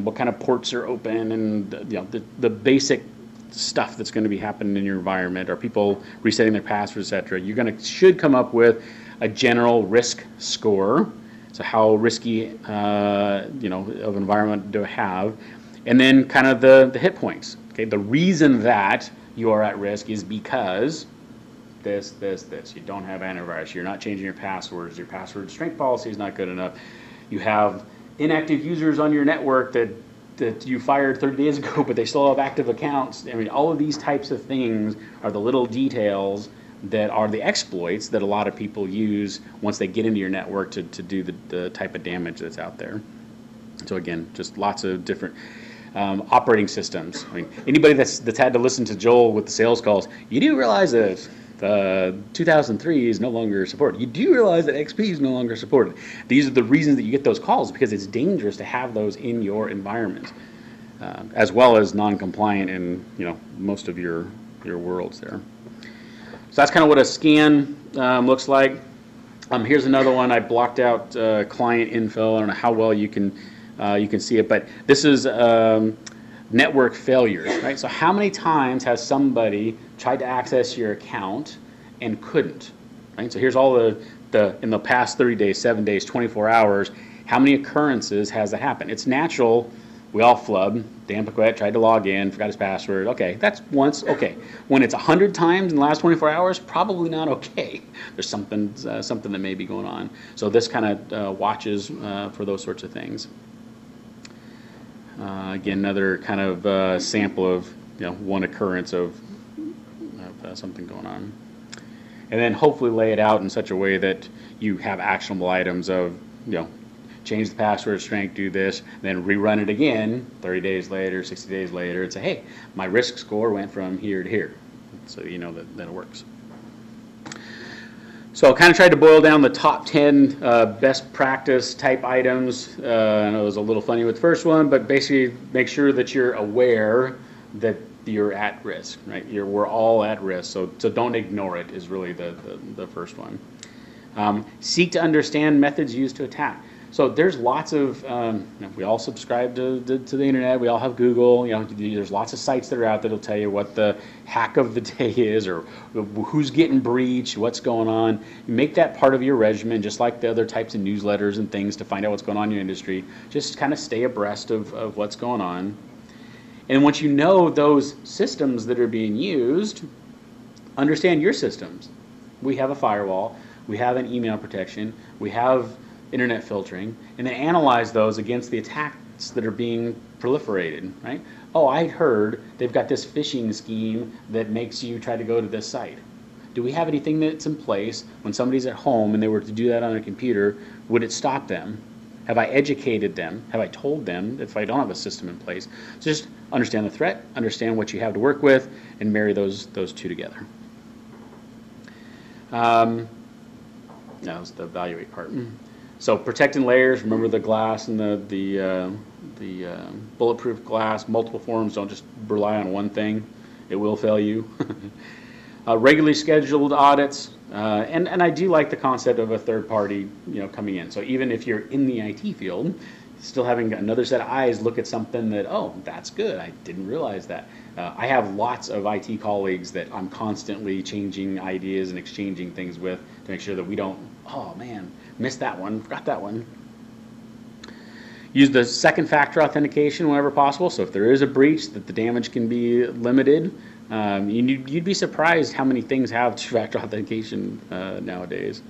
Speaker 2: what kind of ports are open and the basic stuff that's going to be happening in your environment. Are people resetting their passwords, etc.? Should come up with a general risk score. So how risky, of environment do I have? And then kind of the hit points. Okay, the reason that you are at risk is because this. You don't have antivirus. You're not changing your passwords. Your password strength policy is not good enough. You have inactive users on your network that you fired 30 days ago, but they still have active accounts. I mean, all of these types of things are the little details that are the exploits that a lot of people use once they get into your network to do the type of damage that's out there. So again, just lots of different operating systems. I mean, anybody that's had to listen to Joel with the sales calls, you do realize that 2003 is no longer supported. You do realize that XP is no longer supported. These are the reasons that you get those calls, because it's dangerous to have those in your environment, as well as non-compliant in most of your worlds there. So that's kind of what a scan looks like. Here's another one. I blocked out client info. I don't know how well you can see it, but this is network failures, right? So how many times has somebody tried to access your account and couldn't, right? So here's all the in the past 30 days, 7 days, 24 hours, how many occurrences has that happened? It's natural. We all flub. Dan Paquette tried to log in, forgot his password. Okay, that's once. Okay, when it's 100 times in the last 24 hours, probably not okay. There's something that may be going on. So this kind of watches for those sorts of things. Again, another kind of sample of one occurrence of something going on, and then hopefully lay it out in such a way that you have actionable items of change the password strength, do this, then rerun it again 30 days later, 60 days later, and say, hey, my risk score went from here to here, so you know that it works. So I kind of tried to boil down the top 10 best practice type items. I know it was a little funny with the first one, but basically make sure that you're aware that you're at risk, right? We're all at risk, so don't ignore it is really the first one. Seek to understand methods used to attack. So there's lots of, we all subscribe to the internet, we all have Google, there's lots of sites that are out there that'll tell you what the hack of the day is or who's getting breached, what's going on. You make that part of your regimen, just like the other types of newsletters and things to find out what's going on in your industry. Just kind of stay abreast of what's going on. And once you know those systems that are being used, understand your systems. We have a firewall, we have an email protection, we have internet filtering, and then analyze those against the attacks that are being proliferated, right? Oh, I heard they've got this phishing scheme that makes you try to go to this site. Do we have anything that's in place when somebody's at home and they were to do that on a computer? Would it stop them? Have I educated them? Have I told them if I don't have a system in place? So just understand the threat, understand what you have to work with, and marry those two together. That was the evaluate part. So protecting layers, remember the glass and the bulletproof glass, multiple forms, don't just rely on one thing. It will fail you. Regularly scheduled audits, and I do like the concept of a third party coming in. So even if you're in the IT field, still having another set of eyes look at something that, oh, that's good, I didn't realize that. I have lots of IT colleagues that I'm constantly changing ideas and exchanging things with to make sure that we don't, oh man, missed that one, forgot that one. Use the second factor authentication whenever possible. So if there is a breach, that the damage can be limited. You'd be surprised how many things have two-factor authentication nowadays.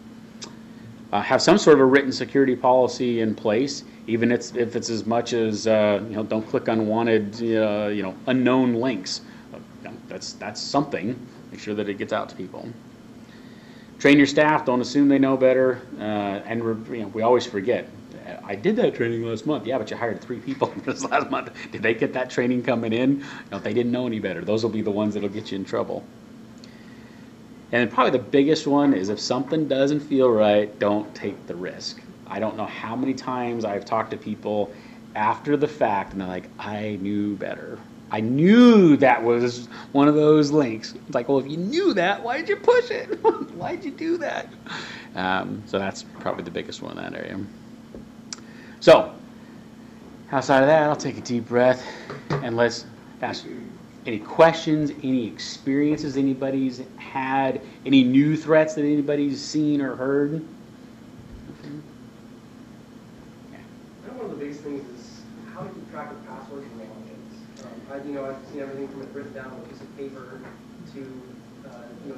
Speaker 2: Have some sort of a written security policy in place, even if it's as much as don't click unwanted unknown links. That's something. Make sure that it gets out to people. Train your staff. Don't assume they know better. And we always forget. I did that training last month. Yeah, but you hired 3 people this last month. Did they get that training coming in? No, they didn't know any better. Those will be the ones that'll get you in trouble. And probably the biggest one is if something doesn't feel right, don't take the risk. I don't know how many times I've talked to people after the fact and they're like, I knew better. I knew that was one of those links. It's like, well, if you knew that, why did you push it? Why did you do that? So that's probably the biggest one in that area. So, outside of that, I'll take a deep breath and let's ask any questions, any experiences anybody's had, any new threats that anybody's seen or heard.
Speaker 3: I know one of the biggest things is how to keep track of passwords and logins. I've seen everything from it written down on a piece of paper to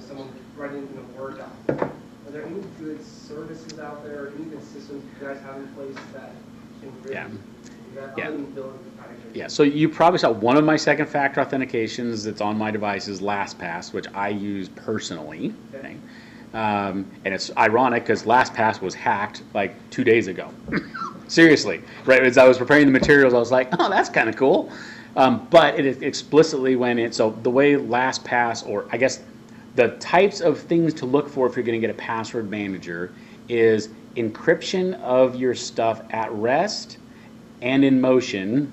Speaker 3: someone writing in a Word document. Are there any good services out there, any good systems you guys have in place that can really do that?
Speaker 2: Yeah.
Speaker 3: Other than building the
Speaker 2: Yeah, so you probably saw one of my second factor authentications that's on my device is LastPass, which I use personally. Okay. And it's ironic because LastPass was hacked like 2 days ago. Seriously, right? As I was preparing the materials, I was like, oh, that's kind of cool. But it explicitly went in. So the way LastPass, or I guess the types of things to look for if you're going to get a password manager is encryption of your stuff at rest and in motion,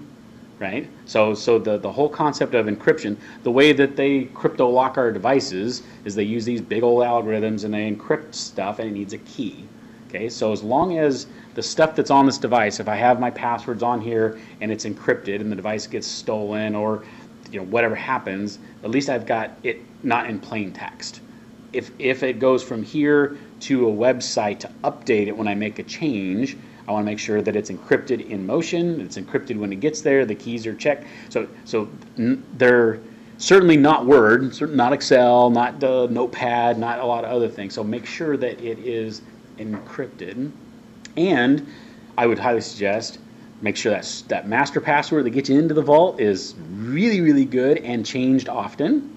Speaker 2: right? So the whole concept of encryption, the way that they crypto lock our devices is they use these big old algorithms and they encrypt stuff and it needs a key. Okay, so as long as the stuff that's on this device, if I have my passwords on here and it's encrypted and the device gets stolen or whatever happens, at least I've got it not in plain text. If it goes from here to a website to update it when I make a change, I want to make sure that it's encrypted in motion, it's encrypted when it gets there, the keys are checked. So they're certainly not Word, not Excel, not the Notepad, not a lot of other things. So make sure that it is encrypted. And I would highly suggest make sure that master password that gets you into the vault is really, really good and changed often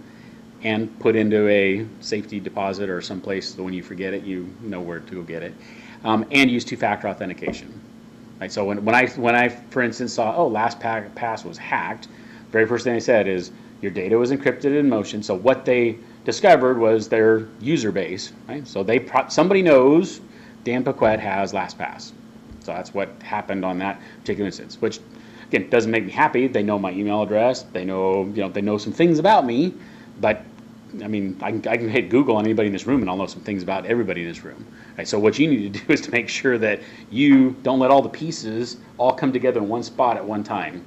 Speaker 2: and put into a safety deposit or someplace so when you forget it, you know where to go get it. And use two-factor authentication. Right? So when I, for instance, saw, LastPass was hacked, very first thing I said is your data was encrypted in motion. So what they discovered was their user base. Right? So somebody knows Dan Paquette has LastPass. So that's what happened on that particular instance, which again doesn't make me happy. They know my email address. They know they know some things about me, but I mean I can hit Google on anybody in this room and I'll know some things about everybody in this room. Right? So what you need to do is to make sure that you don't let all the pieces all come together in one spot at one time,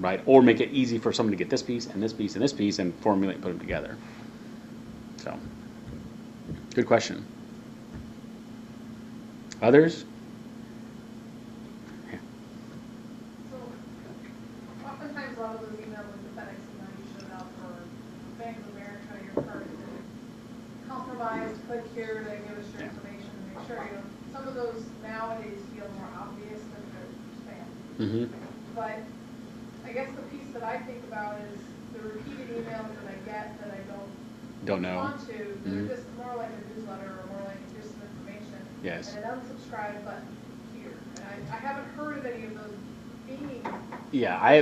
Speaker 2: right? Or make it easy for someone to get this piece and this piece and this piece and formulate and put them together. So, good question. Others?
Speaker 4: So, oftentimes a lot of those emails with the FedEx email you showed out for Bank of America, your card is compromised, click here to give us your information and make sure some of those nowadays feel more obvious than they're spam.
Speaker 2: Mm-hmm.
Speaker 4: But I guess the piece that I think about is the repeated emails that I get that I don't
Speaker 2: know.
Speaker 4: Want to, they're just more like a newsletter or more like just some information.
Speaker 2: Yes.
Speaker 4: And an unsubscribe button here. And I haven't heard of any of those being.
Speaker 2: Yeah,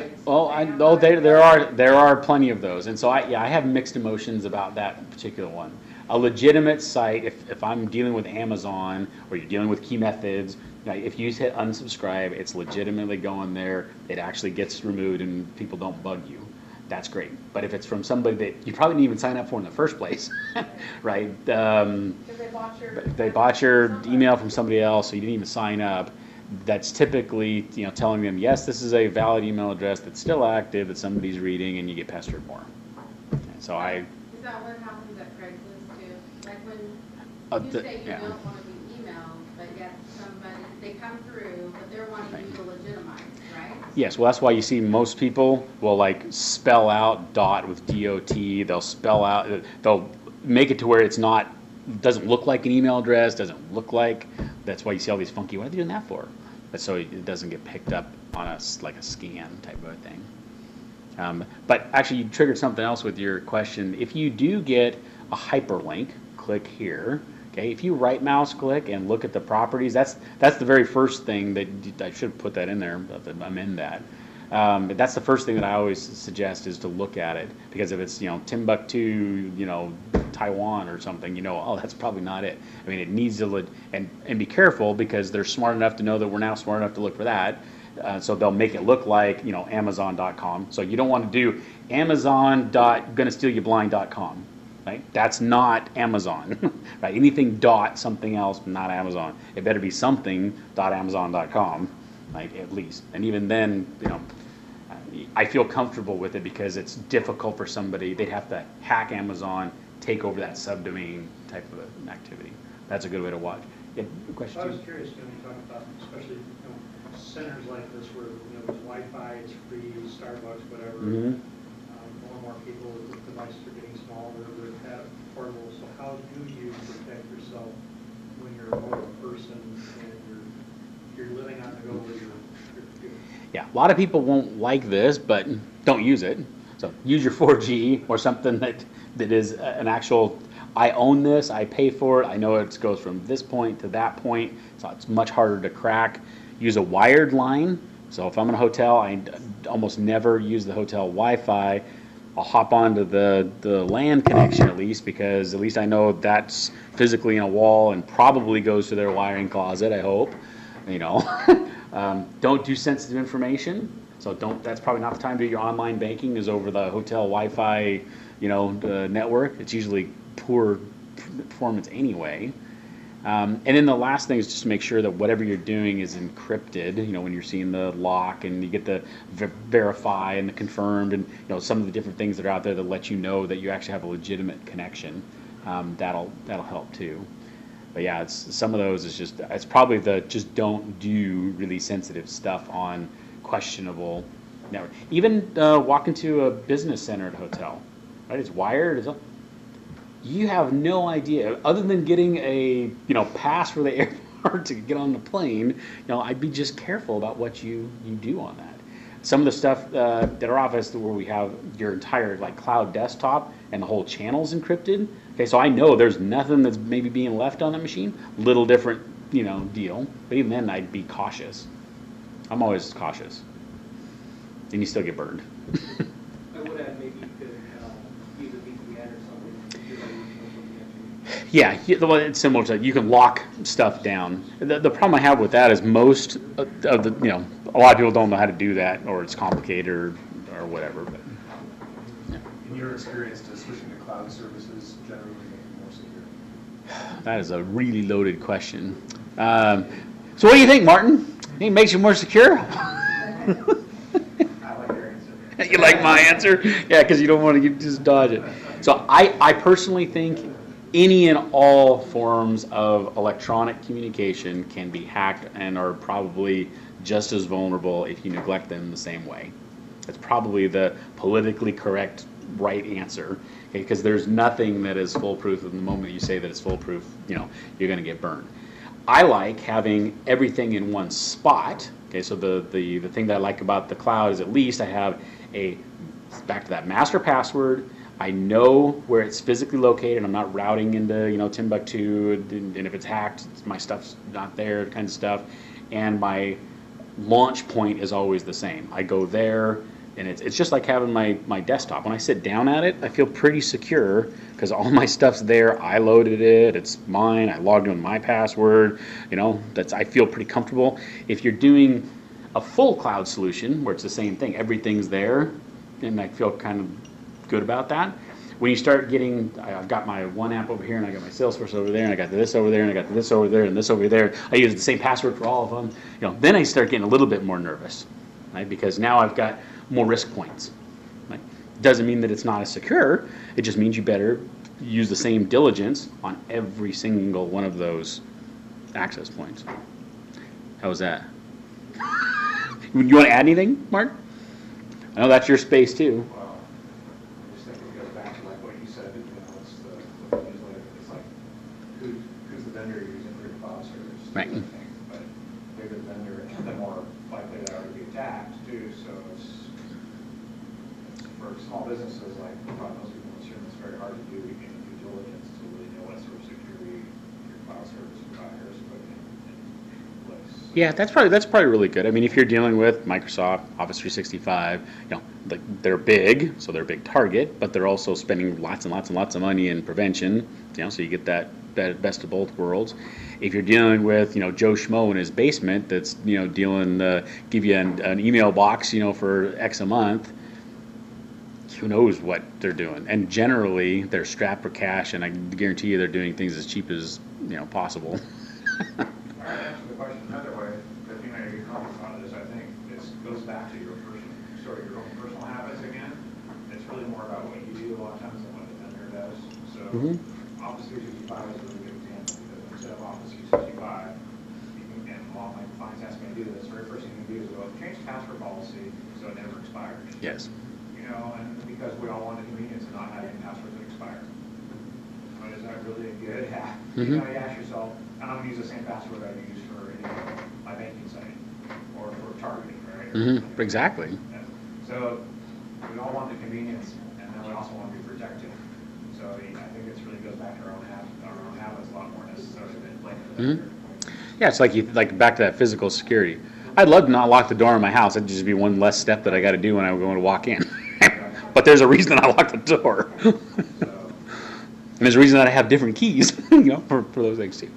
Speaker 2: there are plenty of those, and so I have mixed emotions about that particular one. A legitimate site, if I'm dealing with Amazon or you're dealing with Key Methods, if you hit unsubscribe, it's legitimately going there. It actually gets removed and people don't bug you. That's great. But if it's from somebody that you probably didn't even sign up for in the first place, right? They bought your email from somebody else, so you didn't even sign up. That's typically telling them, yes, this is a valid email address that's still active that somebody's reading, and you get pestered more. So
Speaker 1: Is that what happens at Craigslist too? Like when you say you don't want to be emailed, but yet they come through, but they're wanting you to legitimize, right?
Speaker 2: Yes, well, that's why you see most people will spell out dot with DOT. They'll spell out, they'll make it to where doesn't look like an email address, doesn't look like, that's why you see all these funky, what are they doing that for? But so it doesn't get picked up on a scan type of a thing. But actually you triggered something else with your question. If you do get a hyperlink, click here, Okay, if you right mouse click and look at the properties, that's the very first thing that I should put that in there, but amend that. But that's the first thing that I always suggest is to look at it, because if it's, Timbuktu, Taiwan or something, oh, that's probably not it. I mean, it needs to and be careful, because they're smart enough to know that we're now smart enough to look for that. So they'll make it look like, Amazon.com. So you don't want to do Amazon.gonnestealyourblind.com. Right? That's not Amazon. Right? Anything dot something else, not Amazon. It better be something .amazon.com, like, at least. And even then, I feel comfortable with it, because it's difficult for somebody. They'd have to hack Amazon, take over that subdomain type of an activity. That's a good way to watch. Yeah, good question.
Speaker 5: I was curious, when you talk about, especially centers like this where there's Wi-Fi, it's free, Starbucks, whatever.
Speaker 2: Mm-hmm.
Speaker 5: More and more people, the devices are getting smaller, they're portable. So how do you protect yourself when you're a mobile person and you're living on the go with your computer?
Speaker 2: Yeah, a lot of people won't like this, but don't use it. So use your 4G or something that is an actual, I own this, I pay for it, I know it goes from this point to that point, so it's much harder to crack. Use a wired line. So if I'm in a hotel, I almost never use the hotel Wi-Fi. I'll hop onto the LAN connection at least, because at least I know that's physically in a wall and probably goes to their wiring closet, I hope. Don't do sensitive information. So that's probably not the time to do your online banking is over the hotel Wi-Fi, network. It's usually poor performance anyway. And then the last thing is just to make sure that whatever you're doing is encrypted, when you're seeing the lock and you get the verify and the confirmed and, some of the different things that are out there that let you know that you actually have a legitimate connection. That'll help too. But yeah, some of those is it's probably just don't do really sensitive stuff on questionable network. Even walk into a business center at a hotel, right? It's wired. You have no idea, other than getting a pass for the airport to get on the plane. I'd be just careful about what you do on that. Some of the stuff at our office where we have your entire cloud desktop and the whole channel's encrypted. Okay, so I know there's nothing that's maybe being left on that machine. Little different deal, but even then I'd be cautious. I'm always cautious. Then you still get burned.
Speaker 3: I would add maybe you could use a VPN or something.
Speaker 2: Yeah, it's similar to you can lock stuff down. The problem I have with that is most of the a lot of people don't know how to do that, or it's complicated or whatever. But
Speaker 6: in your experience, does switching to cloud services generally make you more secure?
Speaker 2: That is a really loaded question. So what do you think, Martin? Think it makes you more secure?
Speaker 6: I like your answer.
Speaker 2: You like my answer? Yeah, because you don't want to just dodge it. So I personally think any and all forms of electronic communication can be hacked and are probably just as vulnerable if you neglect them the same way. It's probably the politically correct right answer, okay? Because there's nothing that is foolproof. And the moment you say that it's foolproof, you're going to get burned. I like having everything in one spot. Okay, so the thing that I like about the cloud is at least I have back to that master password. I know where it's physically located. I'm not routing into Timbuktu, and if it's hacked, my stuff's not there, kind of stuff. And my launch point is always the same. I go there, and it's just like having my desktop. When I sit down at it, I feel pretty secure because all my stuff's there. I loaded it. It's mine. I logged in with my password. I feel pretty comfortable. If you're doing a full cloud solution where it's the same thing, everything's there, and I feel kind of good about that. When you start getting, I've got my one app over here, and I got my Salesforce over there, and I got this over there, and I got this over there, and this over there. I use the same password for all of them. Then I start getting a little bit more nervous, right? Because now I've got more risk points. Right? Doesn't mean that it's not as secure. It just means you better use the same diligence on every single one of those access points. How was that? You want to add anything, Mark? I know that's your space too.
Speaker 6: Well, I just think it goes back to what you said. It's the newsletter. It's like who's the vendor you're using for your cloud service?
Speaker 2: Right.
Speaker 6: But the bigger the vendor, the more likely they are to be attacked too. So it's for small businesses like probably most people in the it's very hard to do any due diligence to really know what sort of security service providers put in place.
Speaker 2: Yeah, that's probably really good. I mean, if you're dealing with Microsoft, Office 365, like they're big, so they're a big target, but they're also spending lots and lots and lots of money in prevention, so you get that best of both worlds. If you're dealing with, Joe Schmo in his basement that's, dealing, give you an email box, for X a month, who knows what they're doing. And generally, they're strapped for cash, and I guarantee you they're doing things as cheap as, possible.
Speaker 6: All right, answer the question another way, that your comments on this, I think this goes back to your own personal habits again. It's really more about what you do a lot of times than what the vendor does. So Office 365 is a really good example, because instead of Office 365, and a lot of my clients ask me to do this, the very first thing you can do is go, change password policy so it never expires.
Speaker 2: Yes.
Speaker 6: And because we all want the convenience of not having passwords that expire. But is that really a good habit? You ask yourself, and I'm going to use the same password I use for my banking site or for Target, right?
Speaker 2: Exactly.
Speaker 6: So we all want the convenience, and then we also want to be protected. So I think it really goes back to our own habits a lot more necessarily than like the vendor.
Speaker 2: Yeah, it's like back to that physical security. I'd love to not lock the door in my house. It'd just be one less step that I got to do when I'm going to walk in. But there's a reason I lock the door. And there's a reason that I have different keys, for those things too.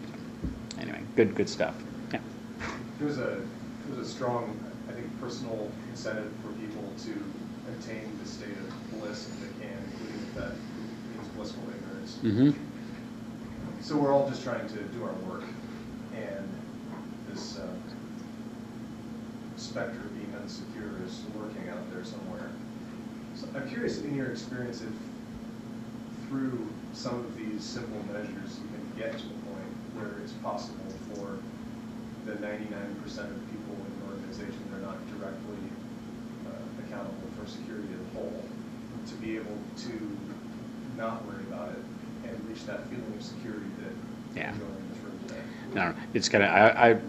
Speaker 2: Anyway, good stuff. Yeah.
Speaker 7: There's a strong, I think, personal incentive for people to attain the state of bliss if they can, including if that means blissful ignorance. So we're all just trying to do our work, and this specter of being unsecure is lurking out there somewhere. So I'm curious, in your experience, if through some of these simple measures you can get to a point where it's possible for the 99% of people in an organization that are not directly accountable for security as a whole to be able to not worry about it and reach that feeling of security that you're enjoying in this room today.
Speaker 2: No, it's kind of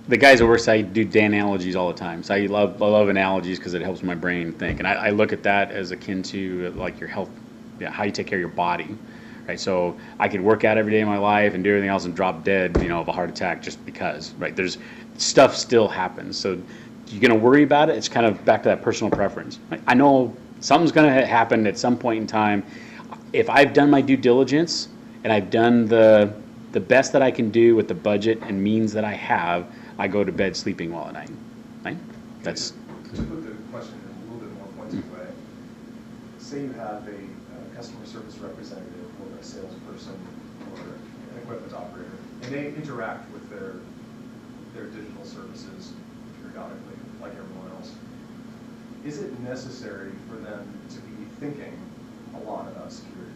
Speaker 2: the guys at work say I do analogies all the time. So I love analogies because it helps my brain think, and I look at that as akin to like your health, how you take care of your body, right? So I could work out every day of my life and do everything else and drop dead, of a heart attack just because, right? There's stuff still happens. So you're going to worry about it. It's kind of back to that personal preference. I know something's going to happen at some point in time. If I've done my due diligence and I've done the best that I can do with the budget and means that I have, I go to bed sleeping well at night. Right? That's
Speaker 7: to put the question in a little bit more pointed way. Say you have a customer service representative or a salesperson or an equipment operator, and they interact with their digital services periodically, like everyone else. Is it necessary for them to be thinking a lot about security?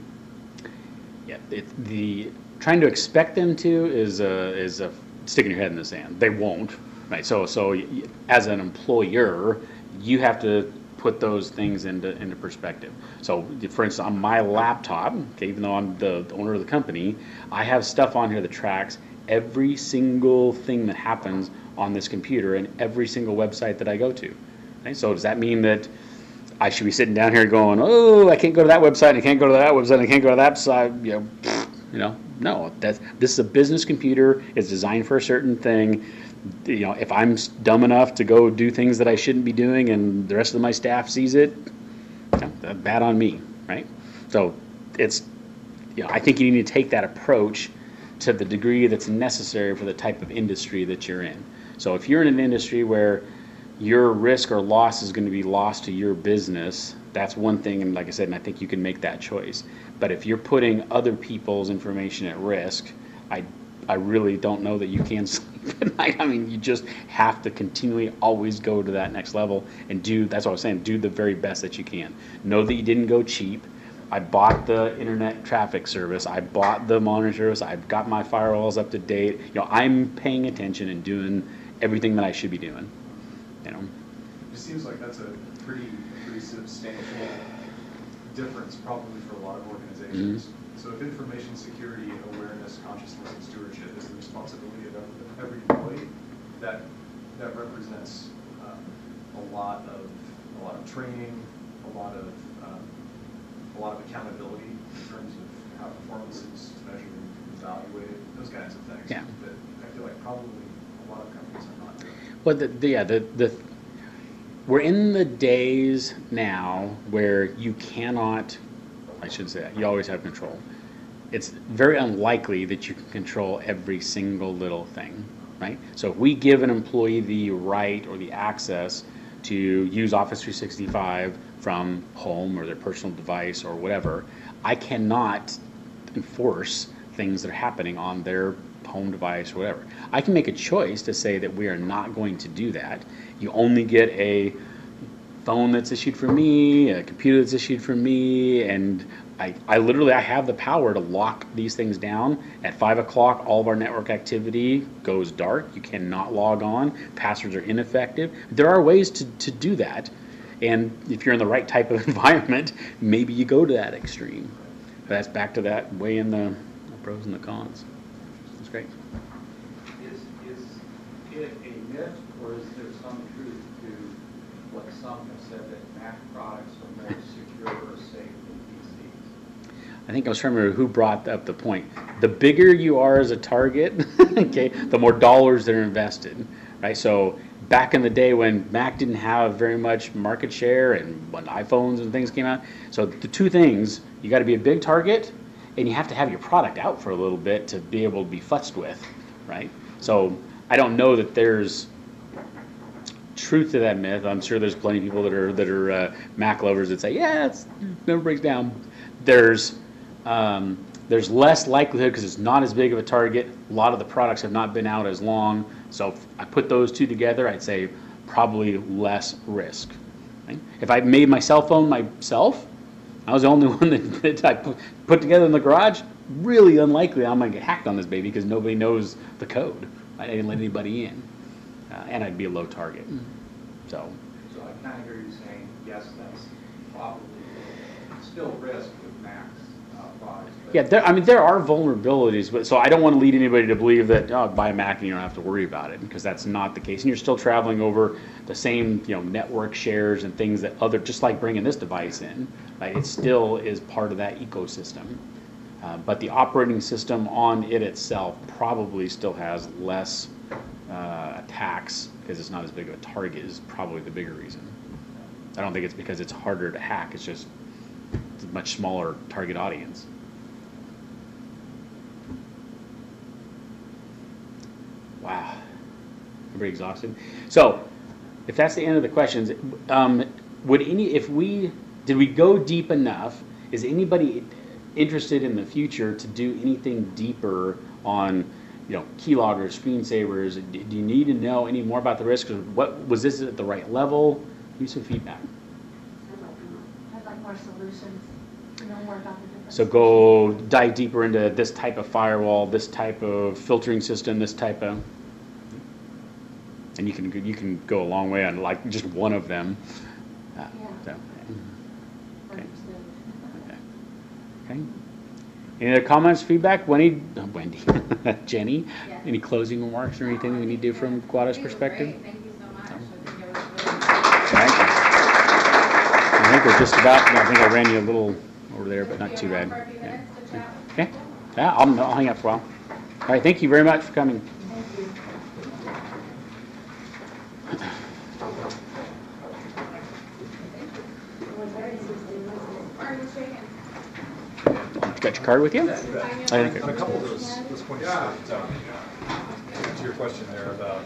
Speaker 2: Yeah, the trying to expect them to is a sticking your head in the sand. They won't, right? So as an employer, you have to put those things into perspective. So, for instance, on my laptop, even though I'm the owner of the company, I have stuff on here that tracks every single thing that happens on this computer and every single website that I go to. Right? So does that mean that I should be sitting down here going, oh, I can't go to that website, and I can't go to that website, and I can't go to that side, No, this is a business computer. It's designed for a certain thing. If I'm dumb enough to go do things that I shouldn't be doing, and the rest of my staff sees it, that's bad on me, right? So it's, I think you need to take that approach to the degree that's necessary for the type of industry that you're in. So if you're in an industry where your risk or loss is going to be lost to your business, that's one thing, and like I said, and I think you can make that choice. But if you're putting other people's information at risk, I really don't know that you can sleep at night. I mean, you just have to continually always go to that next level and that's what I was saying, do the very best that you can. Know that you didn't go cheap. I bought the internet traffic service. I bought the monitoring service. I've got my firewalls up to date. I'm paying attention and doing everything that I should be doing.
Speaker 7: It just seems like that's a pretty substantial difference probably for a lot of organizations. So if information security, awareness, consciousness, and stewardship is the responsibility of every employee, that represents a lot of training, a lot of accountability in terms of how performance is measured in evaluated, those kinds of things.
Speaker 2: Yeah.
Speaker 7: That I feel like probably a lot of companies are not doing.
Speaker 2: Well, we're in the days now where you cannot, I should say that, you always have control. It's very unlikely that you can control every single little thing, right? So if we give an employee the right or the access to use Office 365 from home or their personal device or whatever, I cannot enforce things that are happening on their home device or whatever. I can make a choice to say that we are not going to do that. You only get a phone that's issued for me, a computer that's issued for me, and I literally have the power to lock these things down. At 5 o'clock, all of our network activity goes dark. You cannot log on. Passwords are ineffective. There are ways to do that, and if you're in the right type of environment, maybe you go to that extreme. But that's back to that weighing the pros and the cons. That's great.
Speaker 8: Is it a myth, or is there some truth to what some have said that Mac products are more secure or safe than PCs?
Speaker 2: I think I was trying to remember who brought up the point. The bigger you are as a target, okay, the more dollars that are invested, right? So back in the day when Mac didn't have very much market share and when iPhones and things came out, so the two things, you got to be a big target and you have to have your product out for a little bit to be able to be futzed with, right? So I don't know that there's truth to that myth. I'm sure there's plenty of people that are Mac lovers that say, yeah, it never breaks down. There's less likelihood because it's not as big of a target. A lot of the products have not been out as long. So if I put those two together, I'd say probably less risk. Right? If I made my cell phone myself, I was the only one that I put together in the garage, really unlikely I'm going to get hacked on this baby because nobody knows the code. I didn't let anybody in. And I'd be a low target. So
Speaker 8: I kind of hear you saying, yes, that's probably still risk with Mac's products. But
Speaker 2: yeah, there are vulnerabilities, but so I don't want to lead anybody to believe that buy a Mac and you don't have to worry about it, because that's not the case. And you're still traveling over the same network shares and things that just like bringing this device in, right? It still is part of that ecosystem. But the operating system on it itself probably still has less attacks because it's not as big of a target is probably the bigger reason. I don't think it's because it's harder to hack. It's just it's a much smaller target audience. Wow. Everybody exhausted? So if that's the end of the questions, did we go deep enough? Is anybody interested in the future to do anything deeper on keyloggers, screensavers? Do you need to know any more about the risks? What was this at the right level? Give me some feedback.
Speaker 1: I'd like more solutions, to know more about the different.
Speaker 2: So go dive deeper into this type of firewall, this type of filtering system, this type of, and you can go a long way on like just one of them.
Speaker 1: Yeah.
Speaker 2: So, okay.
Speaker 1: Understood.
Speaker 2: Okay. Any other comments, feedback? Wendy, Jenny,
Speaker 1: Yes.
Speaker 2: any closing remarks or anything we need to do from GWATA's perspective?
Speaker 1: Great. Thank you so much. I think it was really
Speaker 2: Thank you. I think we're just about, I think I ran you a little over there, but not too bad.
Speaker 4: For a few minutes to chat.
Speaker 2: Okay. Yeah, I'll hang up for a while. All right, thank you very much for coming.
Speaker 1: Thank you.
Speaker 4: Are you shaking?
Speaker 2: You got your card with you? I think
Speaker 7: On a couple of those points to your question there about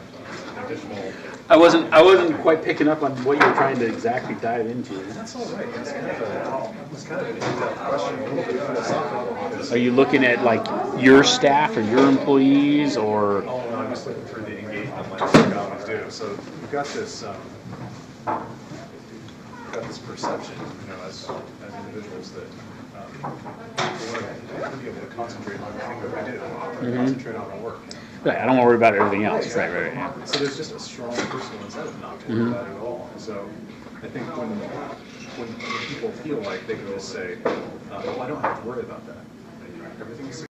Speaker 7: additional.
Speaker 2: I wasn't quite picking up on what you were trying to exactly dive into.
Speaker 7: That's all right. It's kind of an in-depth question, a little bit philosophical.
Speaker 2: Are you looking at like your staff or your employees or?
Speaker 7: Oh, no, I'm just looking for the engagement like I always do. So we've got this perception, as individuals that we want to be able to concentrate on the thing that we do, concentrate on our work.
Speaker 2: Right, I don't want to worry about everything else. Right. Yeah.
Speaker 7: So there's just a strong personal incentive not to worry about it at all. So I think when people feel like they can just say, "Oh, I don't have to worry about that. Everything's